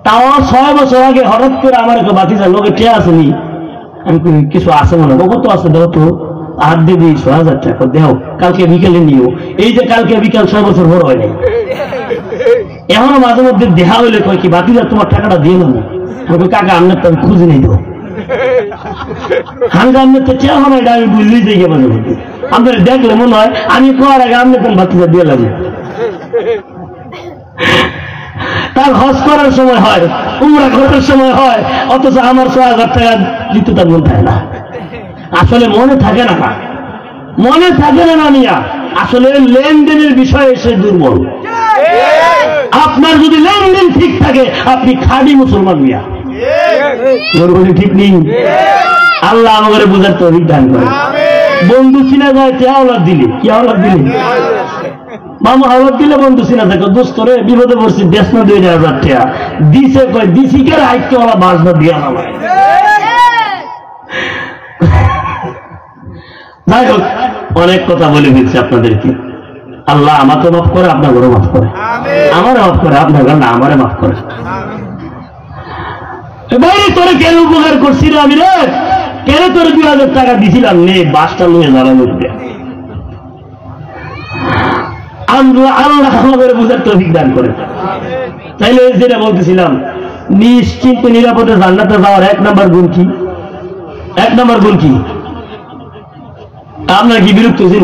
A: তাও 6 বছর আগে হঠাৎ করে আমার একটা বাতিজা লোকে কে আসেনি, আমি কিছু আছে মনে হয়, কত আছে দেও তো, আর দিদি 6000 টাকা দেও, কালকে বিকেলে নিও। এই যে কালকে বিকাল 6 বছর বড় হয় নাই, এখনো মাঝে মধ্যে দেহা হইলে কয় কি বাতিজা তোমার টাকাটা দিয়ে নেবো। আমি কাকা আপনার তো আমি খুঁজে নেই দেবো, আমি আপনার তো চেয়ে হয় না, আমি বুঝলেই দেখে মাঝে মধ্যে আপনার দেখলে মনে হয় আমি করার আগে আপনি কোন বাতিজা দিয়ে লাগে। তার হজ করার সময় হয়, উমরা করার সময় হয়, অথচ আমার 6000 টাকা দিতে তার মন থাকে না। আসলে মনে থাকে না, মনে থাকে না মিয়া। আসলে লেনদেনের বিষয়ে সে দুর্বল। আপনার যদি লেনদেন ঠিক থাকে আপনি খাঁটি মুসলমান মিয়া, ঠিক নেই। আল্লাহ আমাদের বুঝার তৌফিক দান করে। বন্ধু চিনা যায় কে আওলাদ দিলে, কি আওলাদ দিলে? মামা আওলাদ দিলে বন্ধু চিনা থাকে। দোস্ত রে বিপদে পড়ছি, দেশ না 2000 টাকা দিছে, কয় দিছি কে আইতওয়ালা বাসনা দিয়া না। যাই হোক, অনেক কথা বলে ফেলছি আপনাদেরকে। আল্লাহ আমাকে মাফ করে, আপনাকে মাফ করে, আমারে মাফ করে, আপনাকে না আমারে মাফ করে। ভাই তোরে কেন উপকার করছি রে আমি রে, কেন তোরে 2000 টাকা দিছিলাম, নে বাসটা নিয়ে জ্বালানো উঠবে। আল্লাহ আমাদের বুঝার তৌফিক দান করে। তাইলে যেটা বলতেছিলাম, নিশ্চিন্ত নিরাপদে জান্নাতে যাওয়ার 1 নম্বর গুণ কি? 1 নম্বর গুণ কি? আপনার কি বিরক্ত হয়েছেন?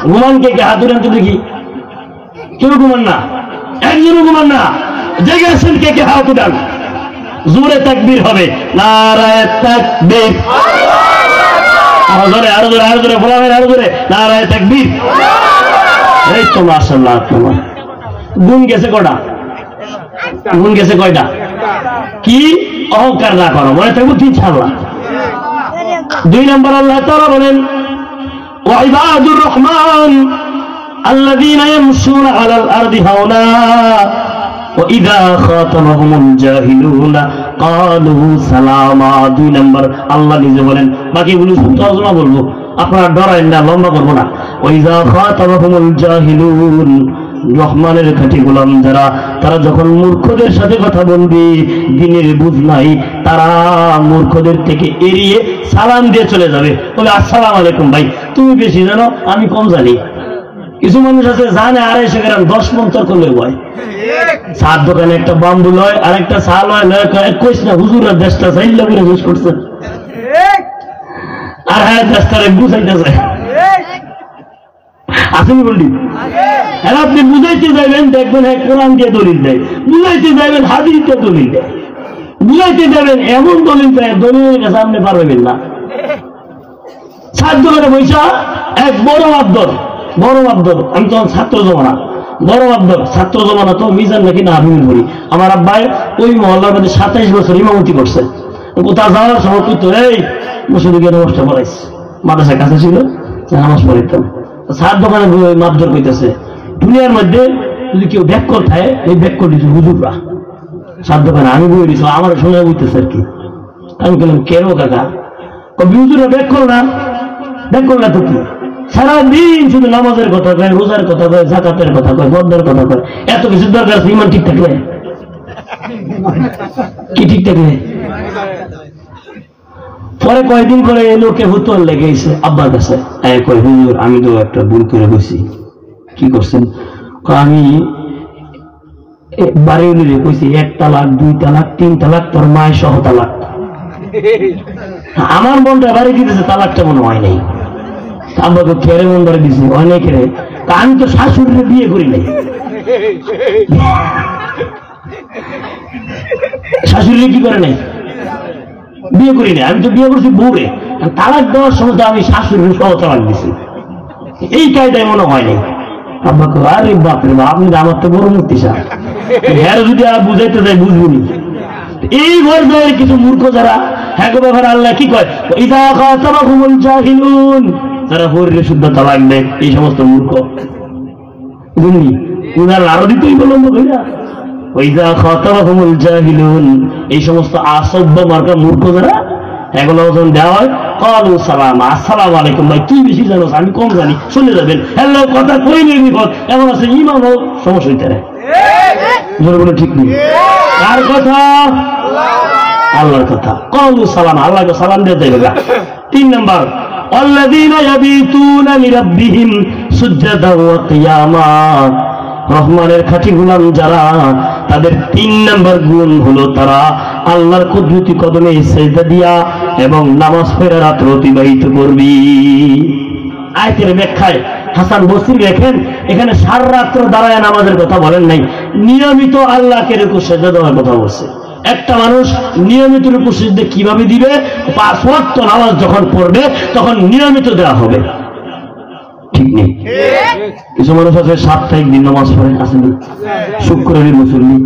A: ঘুমান কে কে হাত উঠান তো দেখি। কেউ ঘুমান না, একজনও ঘুমান না। জেগে আছেন কে কে হাত উঠান। জোরে তাকবীর হবে, নারায়ে তাকবীর। আরো জোরে, আরো জোরে, আরো জোরে, বলাবেন আরো জোরে, নারায়ে তাকবীর। এই তো মাশাআল্লাহ। তোমার গুণ গেছে কটা? গুণ গেছে কয়টা? কি অহংকার না করো, মনে থাকবো ইনশাআল্লাহ। 2 নম্বর আল্লাহ তাআলা বলেন, ওয়া ইবাদুর রহমান আল্লাযীনা ইয়ামশুনা আলাল আরদি হাওনা ওয়া ইযা খাতাবাহুমুল জাহিলুনা ক্বালু সালামা। 2 নম্বর আল্লাহ নিজে বলেন, বাকিগুলো তর্জমা বলবো, আপনারা ডরায়েন না, লম্বা করবো না। ওয়া ইযা খাতাবাহুমুল জাহিলুন, রহমানের খাঁটি গোলাম যারা, তারা যখন মূর্খদের সাথে কথা বলবে, দিনের বুঝ নাই, তারা মূর্খদের থেকে এড়িয়ে সালাম দিয়ে চলে যাবে, বলে আসসালামু আলাইকুম ভাই। তুমি বেশি জানো আমি কম জানি। কিছু মানুষ আছে জানে 250 গ্রাম 10 মণ তর্ক লই বয়। চার দোকানে একটা বাম্বু লয় আর একটা চা লয় কইস না হুজুরের দেশটা চাইলে করে জুস করছে আর হ্যাঁ দেশটারে বুঝাইতেছে আসেনি বললি। আর আপনি বুঝাইতে যাবেন দেখবেন হ্যাঁ কোরআন দিয়ে দলিল দেয়, বুঝাইতে যাবেন হাদিস দিয়ে দলিল দেয়, বুঝাইতে যাবেন এমন দলিল দেয় দলিলের কাছে আপনি পারবেন না। চার দোকানে পয়সা এক বড় আব্দর আমি তখন ছাত্র জমানা বড় আব্দর ছাত্র জমানা তো মিজান নাকি না আমি বলি আমার আব্বাই ওই মহল্লার মধ্যে 27 বছর ইমামতি করছে। কোথাও যাওয়ার সময় তো এই মুসলিমকে নমস্কার পড়াইছে, মাদ্রাসার কাছে ছিল নামাজ পড়াইতাম। চার দোকানে মাপধর কইতেছে দুনিয়ার মধ্যে যদি কেউ ব্যাককল থাকে এই ব্যাককল দিচ্ছে হুজুররা। চার দোকানে আমি বই দিচ্ছি আমার শোনা বুঝতেছে আর কি। আমি বললাম কেন কাকা? হুজুরা ব্যাককল না তো কি সারাদিন শুধু নামাজের কথা কয়, রোজার কথা কয়, যাকাতের কথা কয়, পর্দার কথা কয়, এত কিছু দরকার আছে ইমান ঠিক থাকলে কি ঠিক থাকলে? পরে কয়েকদিন করে এই লোকে হুতোয়ার লেগেছে আব্বার কাছে কয় হুজুর আমি তো একটা ভুল করে বসি। কি করছেন? আমি বাড়ি কইছি 1 তালাক 2 তালাক 3 তালাক তোর মায়ের সহ তালাক। আমার মনটা বাড়ি দিতেছে তালাকটা মনে হয় নাই। আব্বাকে খেরে মন বাড়ি দিছি অনেক রে আমি তো শাশুড়িরে বিয়ে করি নাই। শাশুড়ি কি করে নাই? বিয়ে করি নাই। আমি তো বিয়ে করছি বউরে। তালাক দেওয়ার সময় তো আমি শাশুড়ির সহ তালাক দিছি। এই কায়দায় মনে হয় নাই। আব্বাকে আরে বাপরে বাপ আপনি আমার তো বড় মূর্তি সার হ্যাঁ যদি আর বুঝাইতে যাই বুঝবনি। এই পর্যায়ে কিছু মূর্খ যারা হ্যাঁ ব্যাপার আল্লাহ কি কয় ইদা খাতাবাহুমুল জাহিলুন, যারা হরির শুদ্ধ তালাক দেয় এই সমস্ত মূর্খ বুঝলি উদাহরণ আরো দিতেই বললাম ভাইয়া ওইদা খাতাবাহুমুল জাহিলুন এই সমস্ত আসভ্য মার্কা মূর্খ যারা এগুলো যখন দেওয়া হয় কালু সালাম আসসালামু আলাইকুম ভাই তুই বেশি জানোস আমি কম জানি চলে যাবেন হ্যালো কথা কই নেই বিপদ এমন আছে ইমামও সমস্যা হইতে রে বলে ঠিক নেই। কার কথা? আল্লাহর কথা। কালু সালাম আল্লাহকে সালাম দিয়ে দেবে। 3 নম্বর আল্লাযীনা ইয়াবিতুনা লিরাব্বিহিম সুজদান ওয়া কিয়ামা, রহমানের খাঁটি গোলাম যারা তাদের 3 নম্বর গুণ হলো তারা আল্লাহর কুদরতি কদমে সিজদা দিয়া এবং নামাজ পড়ে রাত অতিবাহিত করবি। আয়াতের ব্যাখ্যায় হাসান বসরি লেখেন এখানে সারা রাত্র দাঁড়ায় নামাজের কথা বলেন নাই, নিয়মিত আল্লাহকে রুকু সিজদা দেওয়ার কথা বলছে। একটা মানুষ নিয়মিত রুকু সিজদা কিভাবে দিবে? 5 ওয়াক্ত নামাজ যখন পড়বে তখন নিয়মিত দেওয়া হবে। ঠিক নেই? কিছু মানুষ আছে সাপ্তাহিক দিন নামাজ পড়ে আসেনি, শুক্রবারের মুসল্লি,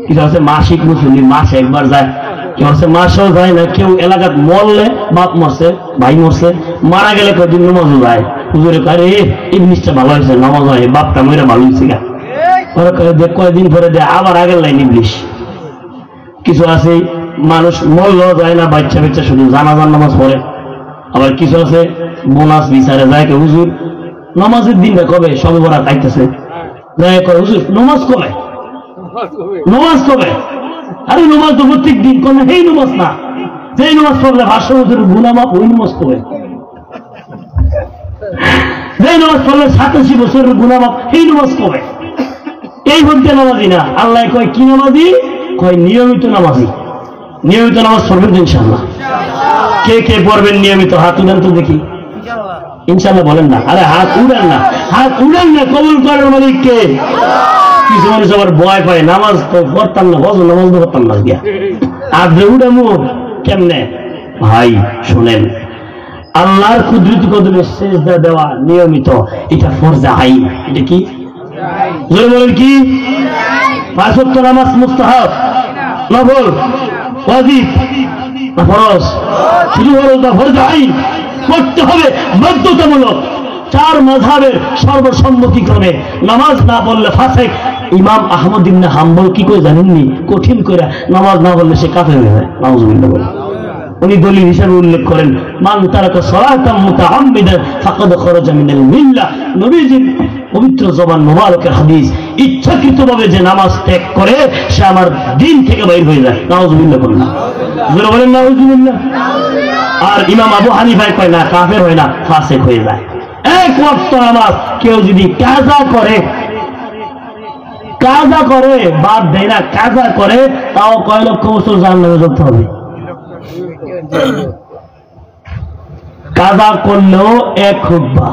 A: কিছু আছে মাসিক মুসল্লি, মাসে একবার যায়, কেউ আছে মাসেও যায় না, কেউ এলাকার মরলে বাপ মরছে ভাই মরছে মারা গেলে কয়েকদিন নামাজও যায়। হুজুরে কয় এই জিনিসটা ভালো হয়েছে নামাজ হয় বাপটা মেয়েরা ভালো হয়েছে গা কয়েকদিন পরে দেয় আবার আগের লাইন ইবলিশ। কিছু আছে মানুষ মরলেও যায় না, বাচ্চা বাচ্চা শুধু জানাজার নামাজ পড়ে। আবার কিছু আছে বোনাস বিচারে যায় হুজুর নামাজের দিনটা কবে সবে বরাত আইতেছে যায় কয় হুজুর নামাজ কবে আরে নামাজ তো প্রত্যেক দিন কোন এই নামাজ না, যেই নামাজ পড়লে 500 বছরের গুনাহ মাফ ওই নামাজ কবে, যেই নামাজ পড়লে 87 বছরের গুনাহ মাফ এই নামাজ কবে? এই বলতে নামাজি না। আল্লাহ কয় কি নামাজি? কয় নিয়মিত নামাজি। নিয়মিত নামাজ পড়বেন ইনশাআল্লাহ। কে কে পড়বেন নিয়মিত? হাত উঠান তো দেখি। ইনশাআল্লাহ বলেন না। আরে হাত উঠান না, কবুল করার মালিক কে? কিছু মানুষ আবার ভয় পায় নামাজ তো পড়তাম না, বছর নামাজ তো পড়তাম না গিয়া আদ্রে উঠামু কেমনে? ভাই শোনেন, আল্লাহর কুদরতি কদমে সিজদা দেওয়া নিয়মিত এটা ফরজে আইন। এটা কি জোরে বলেন কি? 5 ওয়াক্ত নামাজ মুস্তাহাব, নফল, ওয়াজিব না ফরজ? শুধু ফরজে আইন করতে হবে বাধ্যতামূলক। 4 মাযহাবের সর্বসম্মতিক্রমে নামাজ না পড়লে ফাসিক। ইমাম আহমদ ইবনে হাম্বল কি করে জানেননি? কঠিন করে নামাজ না পড়লে সে কাফের হয়ে যায়। নাউযুবিল্লাহ বলেন। উনি দলিল হিসেবে উল্লেখ করেন মান তারাকা সালাতাম মুতাআম্মিদান ফাকাদ খারাজা মিনাল মিল্লাহ। নবীজির পবিত্র জবান মোবারকের হাদিস, ইচ্ছাকৃতভাবে যে নামাজ ত্যাগ করে সে আমার দিন থেকে বাইর হয়ে যায়। নাউযুবিল্লাহ বলেন। জোরে বলেন নাউযুবিল্লাহ। আর ইমাম আবু হানিফা কয় না কাফের হয় না, ফাসিক হয়ে যায়। এক ওয়াক্ত নামাজ কেউ যদি কাজা করে বাদ দেয় না, কাজা করে, তাও কয় লক্ষ বছর জাহান্নামে যেতে হবে। কাজা করলেও এক খুতবা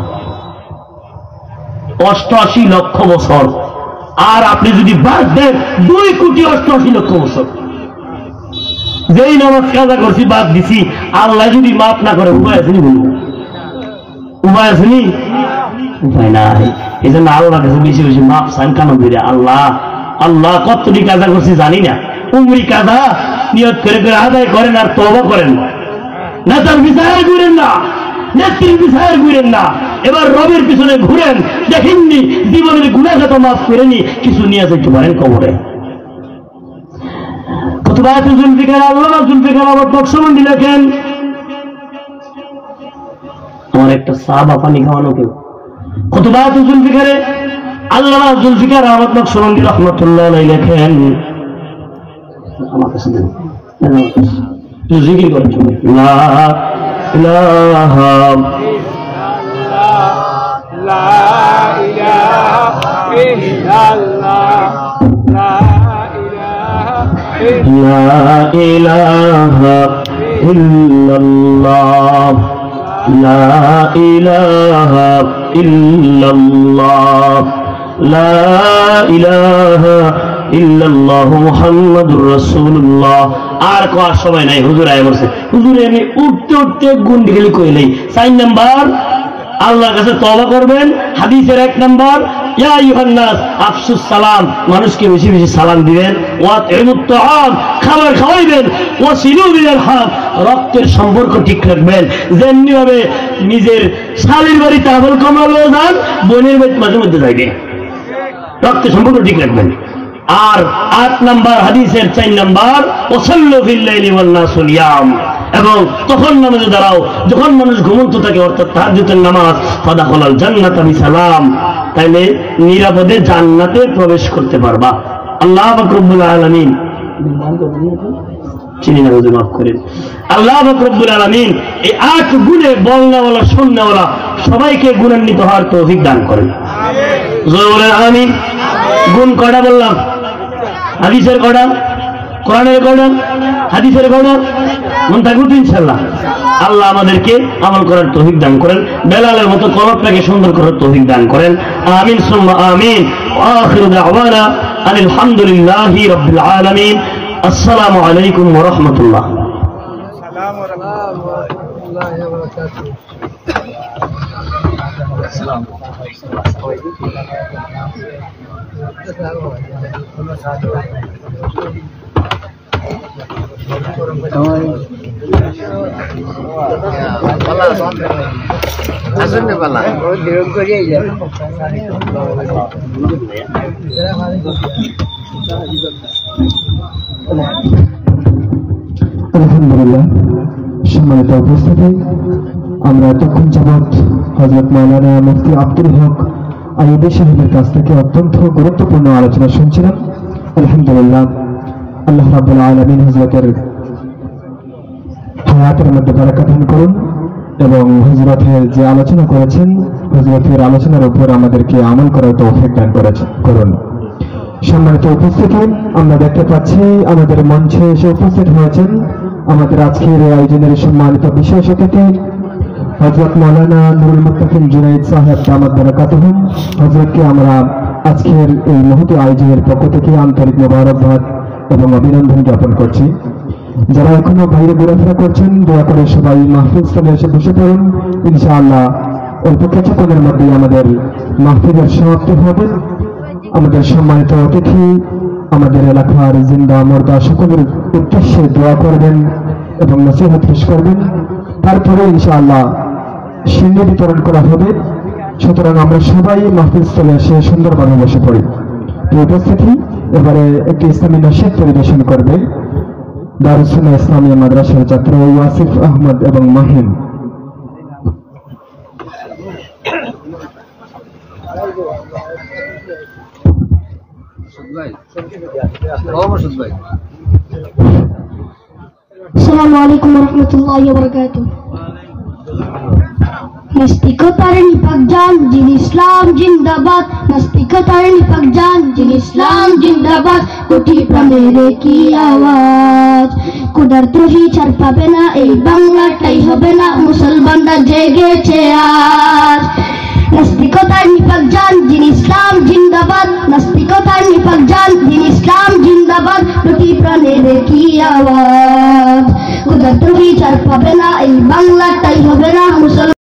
A: 88 লক্ষ বছর, আর আপনি যদি বাদ দেন 2,88,00,000 বছর। যেই নামাজ কাজা করছি, বাদ দিছি, আল্লাহ যদি মাফ না করে, উপায় আছে নি? বলবো উপায় আছে নি? উপায় নাই। এই জন্য আল্লাহ কাছে বেশি বেশি মাফ চান। কেন বলে আল্লাহ কতটি কাজা করছি জানি না, উমরি কাজা নিয়ত করে করে আদায় করেন আর তওবা করেন, নেতার বিচার ঘুরেন না, নেত্রীর বিচার ঘুরেন না, এবার রবের পিছনে ঘুরেন। দেখেননি জীবনের গুনাহ তো মাফ করেনি, কিছু নিয়ে যেতে পারেন কবরে। খুতবায়ে জুলফিকার আল্লামা জুলফিকার আহমদ নকশবন্দি লেখেন, আমার একটা সাহাবা পানি খাওয়ানো কেউ। খুতবায়ে জুলফিকারে আল্লামা জুলফিকার আহমদ নকশবন্দি রাহমাতুল্লাহ আলাইহি লেখেন, আমার কাছে জিকির করেন, লা ইলাহা লা ইলাহা ইল্লাল্লাহ, লা ইলাহা ইল্লাল্লাহ, লা ইলাহা ইল্লাল্লাহ, লা ইলাহা ইল্লাল্লাহ মুহাম্মাদুর রাসূলুল্লাহ। আর কোয়ার সময় নাই, হুজুর আয় বলছে, হুজুর আমি উঠতে উঠতে গুন্ডি গেলি কইলেই 4 নাম্বার আল্লাহর কাছে তওবা করবেন। হাদিসের 1 নাম্বার ইয়া আইয়ুহান নাস আফসুস সালাম, মানুষকে বেশি বেশি সালাম দিবেন। ওয়া তাইমুত তাআম, খাবার খাওয়াইবেন। ওয়া সিলু বিল আরহাম, রক্তের সম্পর্ক ঠিক রাখবেন। যেমনি ভাবে নিজের শালীর বাড়িতে আমল কামালো যান, বোনের বাড়িতে মাঝে মধ্যে যাইবে, রক্তের সম্পর্ক ঠিক রাখবেন। আর 8 নাম্বার হাদিসের 4 নাম্বার ওয়াসাল্লু ফিল লাইলি ওয়ান নাসু নিয়াম, এবং তখন নামাজে দাঁড়াও যখন মানুষ ঘুমন্ত থাকে, অর্থাৎ তাহাজ্জুদের নামাজ। ফাদাখালাল জান্নাতা বিসালাম, তাইলে নিরাপদে জান্নাতে প্রবেশ করতে পারবা। আল্লাহ পাক রব্বুল আলামিন চিনি না, বুঝে মাফ করেন। আল্লাহ পাক রব্বুল আলামিন এই 8 গুণে বলনাওয়ালা শুননাওয়ালা সবাইকে গুণান্বিত হওয়ার তৌফিক দান করেন। জোরে বলেন আমিন। গুণ কয়টা বললাম? হাদিসের কয়টা? কোরআনের কয়টা? হাদিসের কয়টা? মন থাকবে তো ইনশাআল্লাহ। আল্লাহ আমাদেরকে আমল করার তৌফিক দান করেন, বেলালের মতো কলবটাকে সুন্দর করার তৌফিক দান করেন। আমিন সুম্মা আমিন। ওয়া আখিরু দাওয়ানা আলহামদুলিল্লাহি রাব্বিল আলামিন। আসসালামু আলাইকুম ওয়া রাহমাতুল্লাহ। আসসালামু আলাইকুম ওয়া রাহমাতুল্লাহি ওয়া বারাকাতুহু।
B: আলহামদুলিল্লাহ, সম্মানিত উপস্থিতি, আমরা এতক্ষণ যাবৎ হযরত মাওলানা মুফতি আব্দুল হক আইয়ুবী সাহেবের কাছ থেকে অত্যন্ত গুরুত্বপূর্ণ আলোচনা শুনছিলাম। আলহামদুলিল্লাহ, আল্লাহ রাব্বুল আলামিন হযরতের হায়াতের মধ্যে বারাকাত দান করুন এবং হযরতের যে আলোচনা করেছেন, হযরতের আলোচনার উপর আমাদেরকে আমল করার তৌফিক দান করুন। সম্মানিত উপস্থিতি, আমরা দেখতে পাচ্ছি আমাদের মঞ্চে এসে উপস্থিত হয়েছেন আমাদের আজকের এই আয়োজনের সম্মানিত বিশেষ অতিথি হযরত মাওলানা নুরুল মুত্তাকিন জুনাইদ সাহেব দামাত বারাকাতুহুম। হযরতকে আমরা আজকের এই মহতী আয়োজনের পক্ষ থেকে আন্তরিক মোবারকবাদ এবং অভিনন্দন জ্ঞাপন করছি। যারা এখনো বাইরে ঘোরাফেরা করছেন, দয়া করে সবাই মাহফিল স্থলে এসে বসে পড়ুন। ইনশাআল্লাহ অল্প কিছুক্ষণের মধ্যেই আমাদের মাহফিলের সমাপ্তি হবে। আমাদের সম্মানিত অতিথি আমাদের এলাকার জিন্দা মর্দা সকলের উদ্দেশ্যে দোয়া করবেন এবং নসিহত পেশ করবেন। তারপরে ইনশাআল্লাহ সিন্নি বিতরণ করা হবে। সুতরাং আমরা সবাই মাহফিল স্থলে এসে সুন্দরভাবে বসে পড়ি। এই উপস্থিতি এবারে একটি ইসলামী নশীদ পরিবেশন করবে দারুস সুন্নাহ ইসলামিয়া মাদ্রাসার ছাত্র ওয়াসিফ আহমদ এবং মাহিন।
C: আসসালামু আলাইকুম ওয়া রাহমাতুল্লাহি ওয়া বারাকাতুহু। নাস্তিকতার নিপাক জান জিন ইসলাম জিন্দাবাদ, নাস্তিকতার নিপাক জান জিন ইসলাম জিন্দাবাদ। কোটি প্রাণের কি আওয়াজ, খোদার দ্রোহী ছাড় পাবে না, এই বাংলাটাই হবে না, মুসলমানরা জেগেছে আজ। নাস্তিকতার নিপাক জান জিন ইসলাম জিন্দাবাদ, নাস্তিকতার নিপাক জান জিন ইসলাম জিন্দাবাদ। কোটি প্রাণের কি আওয়াজ, খোদার দ্রোহী ছাড় পাবে না, এই বাংলাটাই হবে না, মুসলমান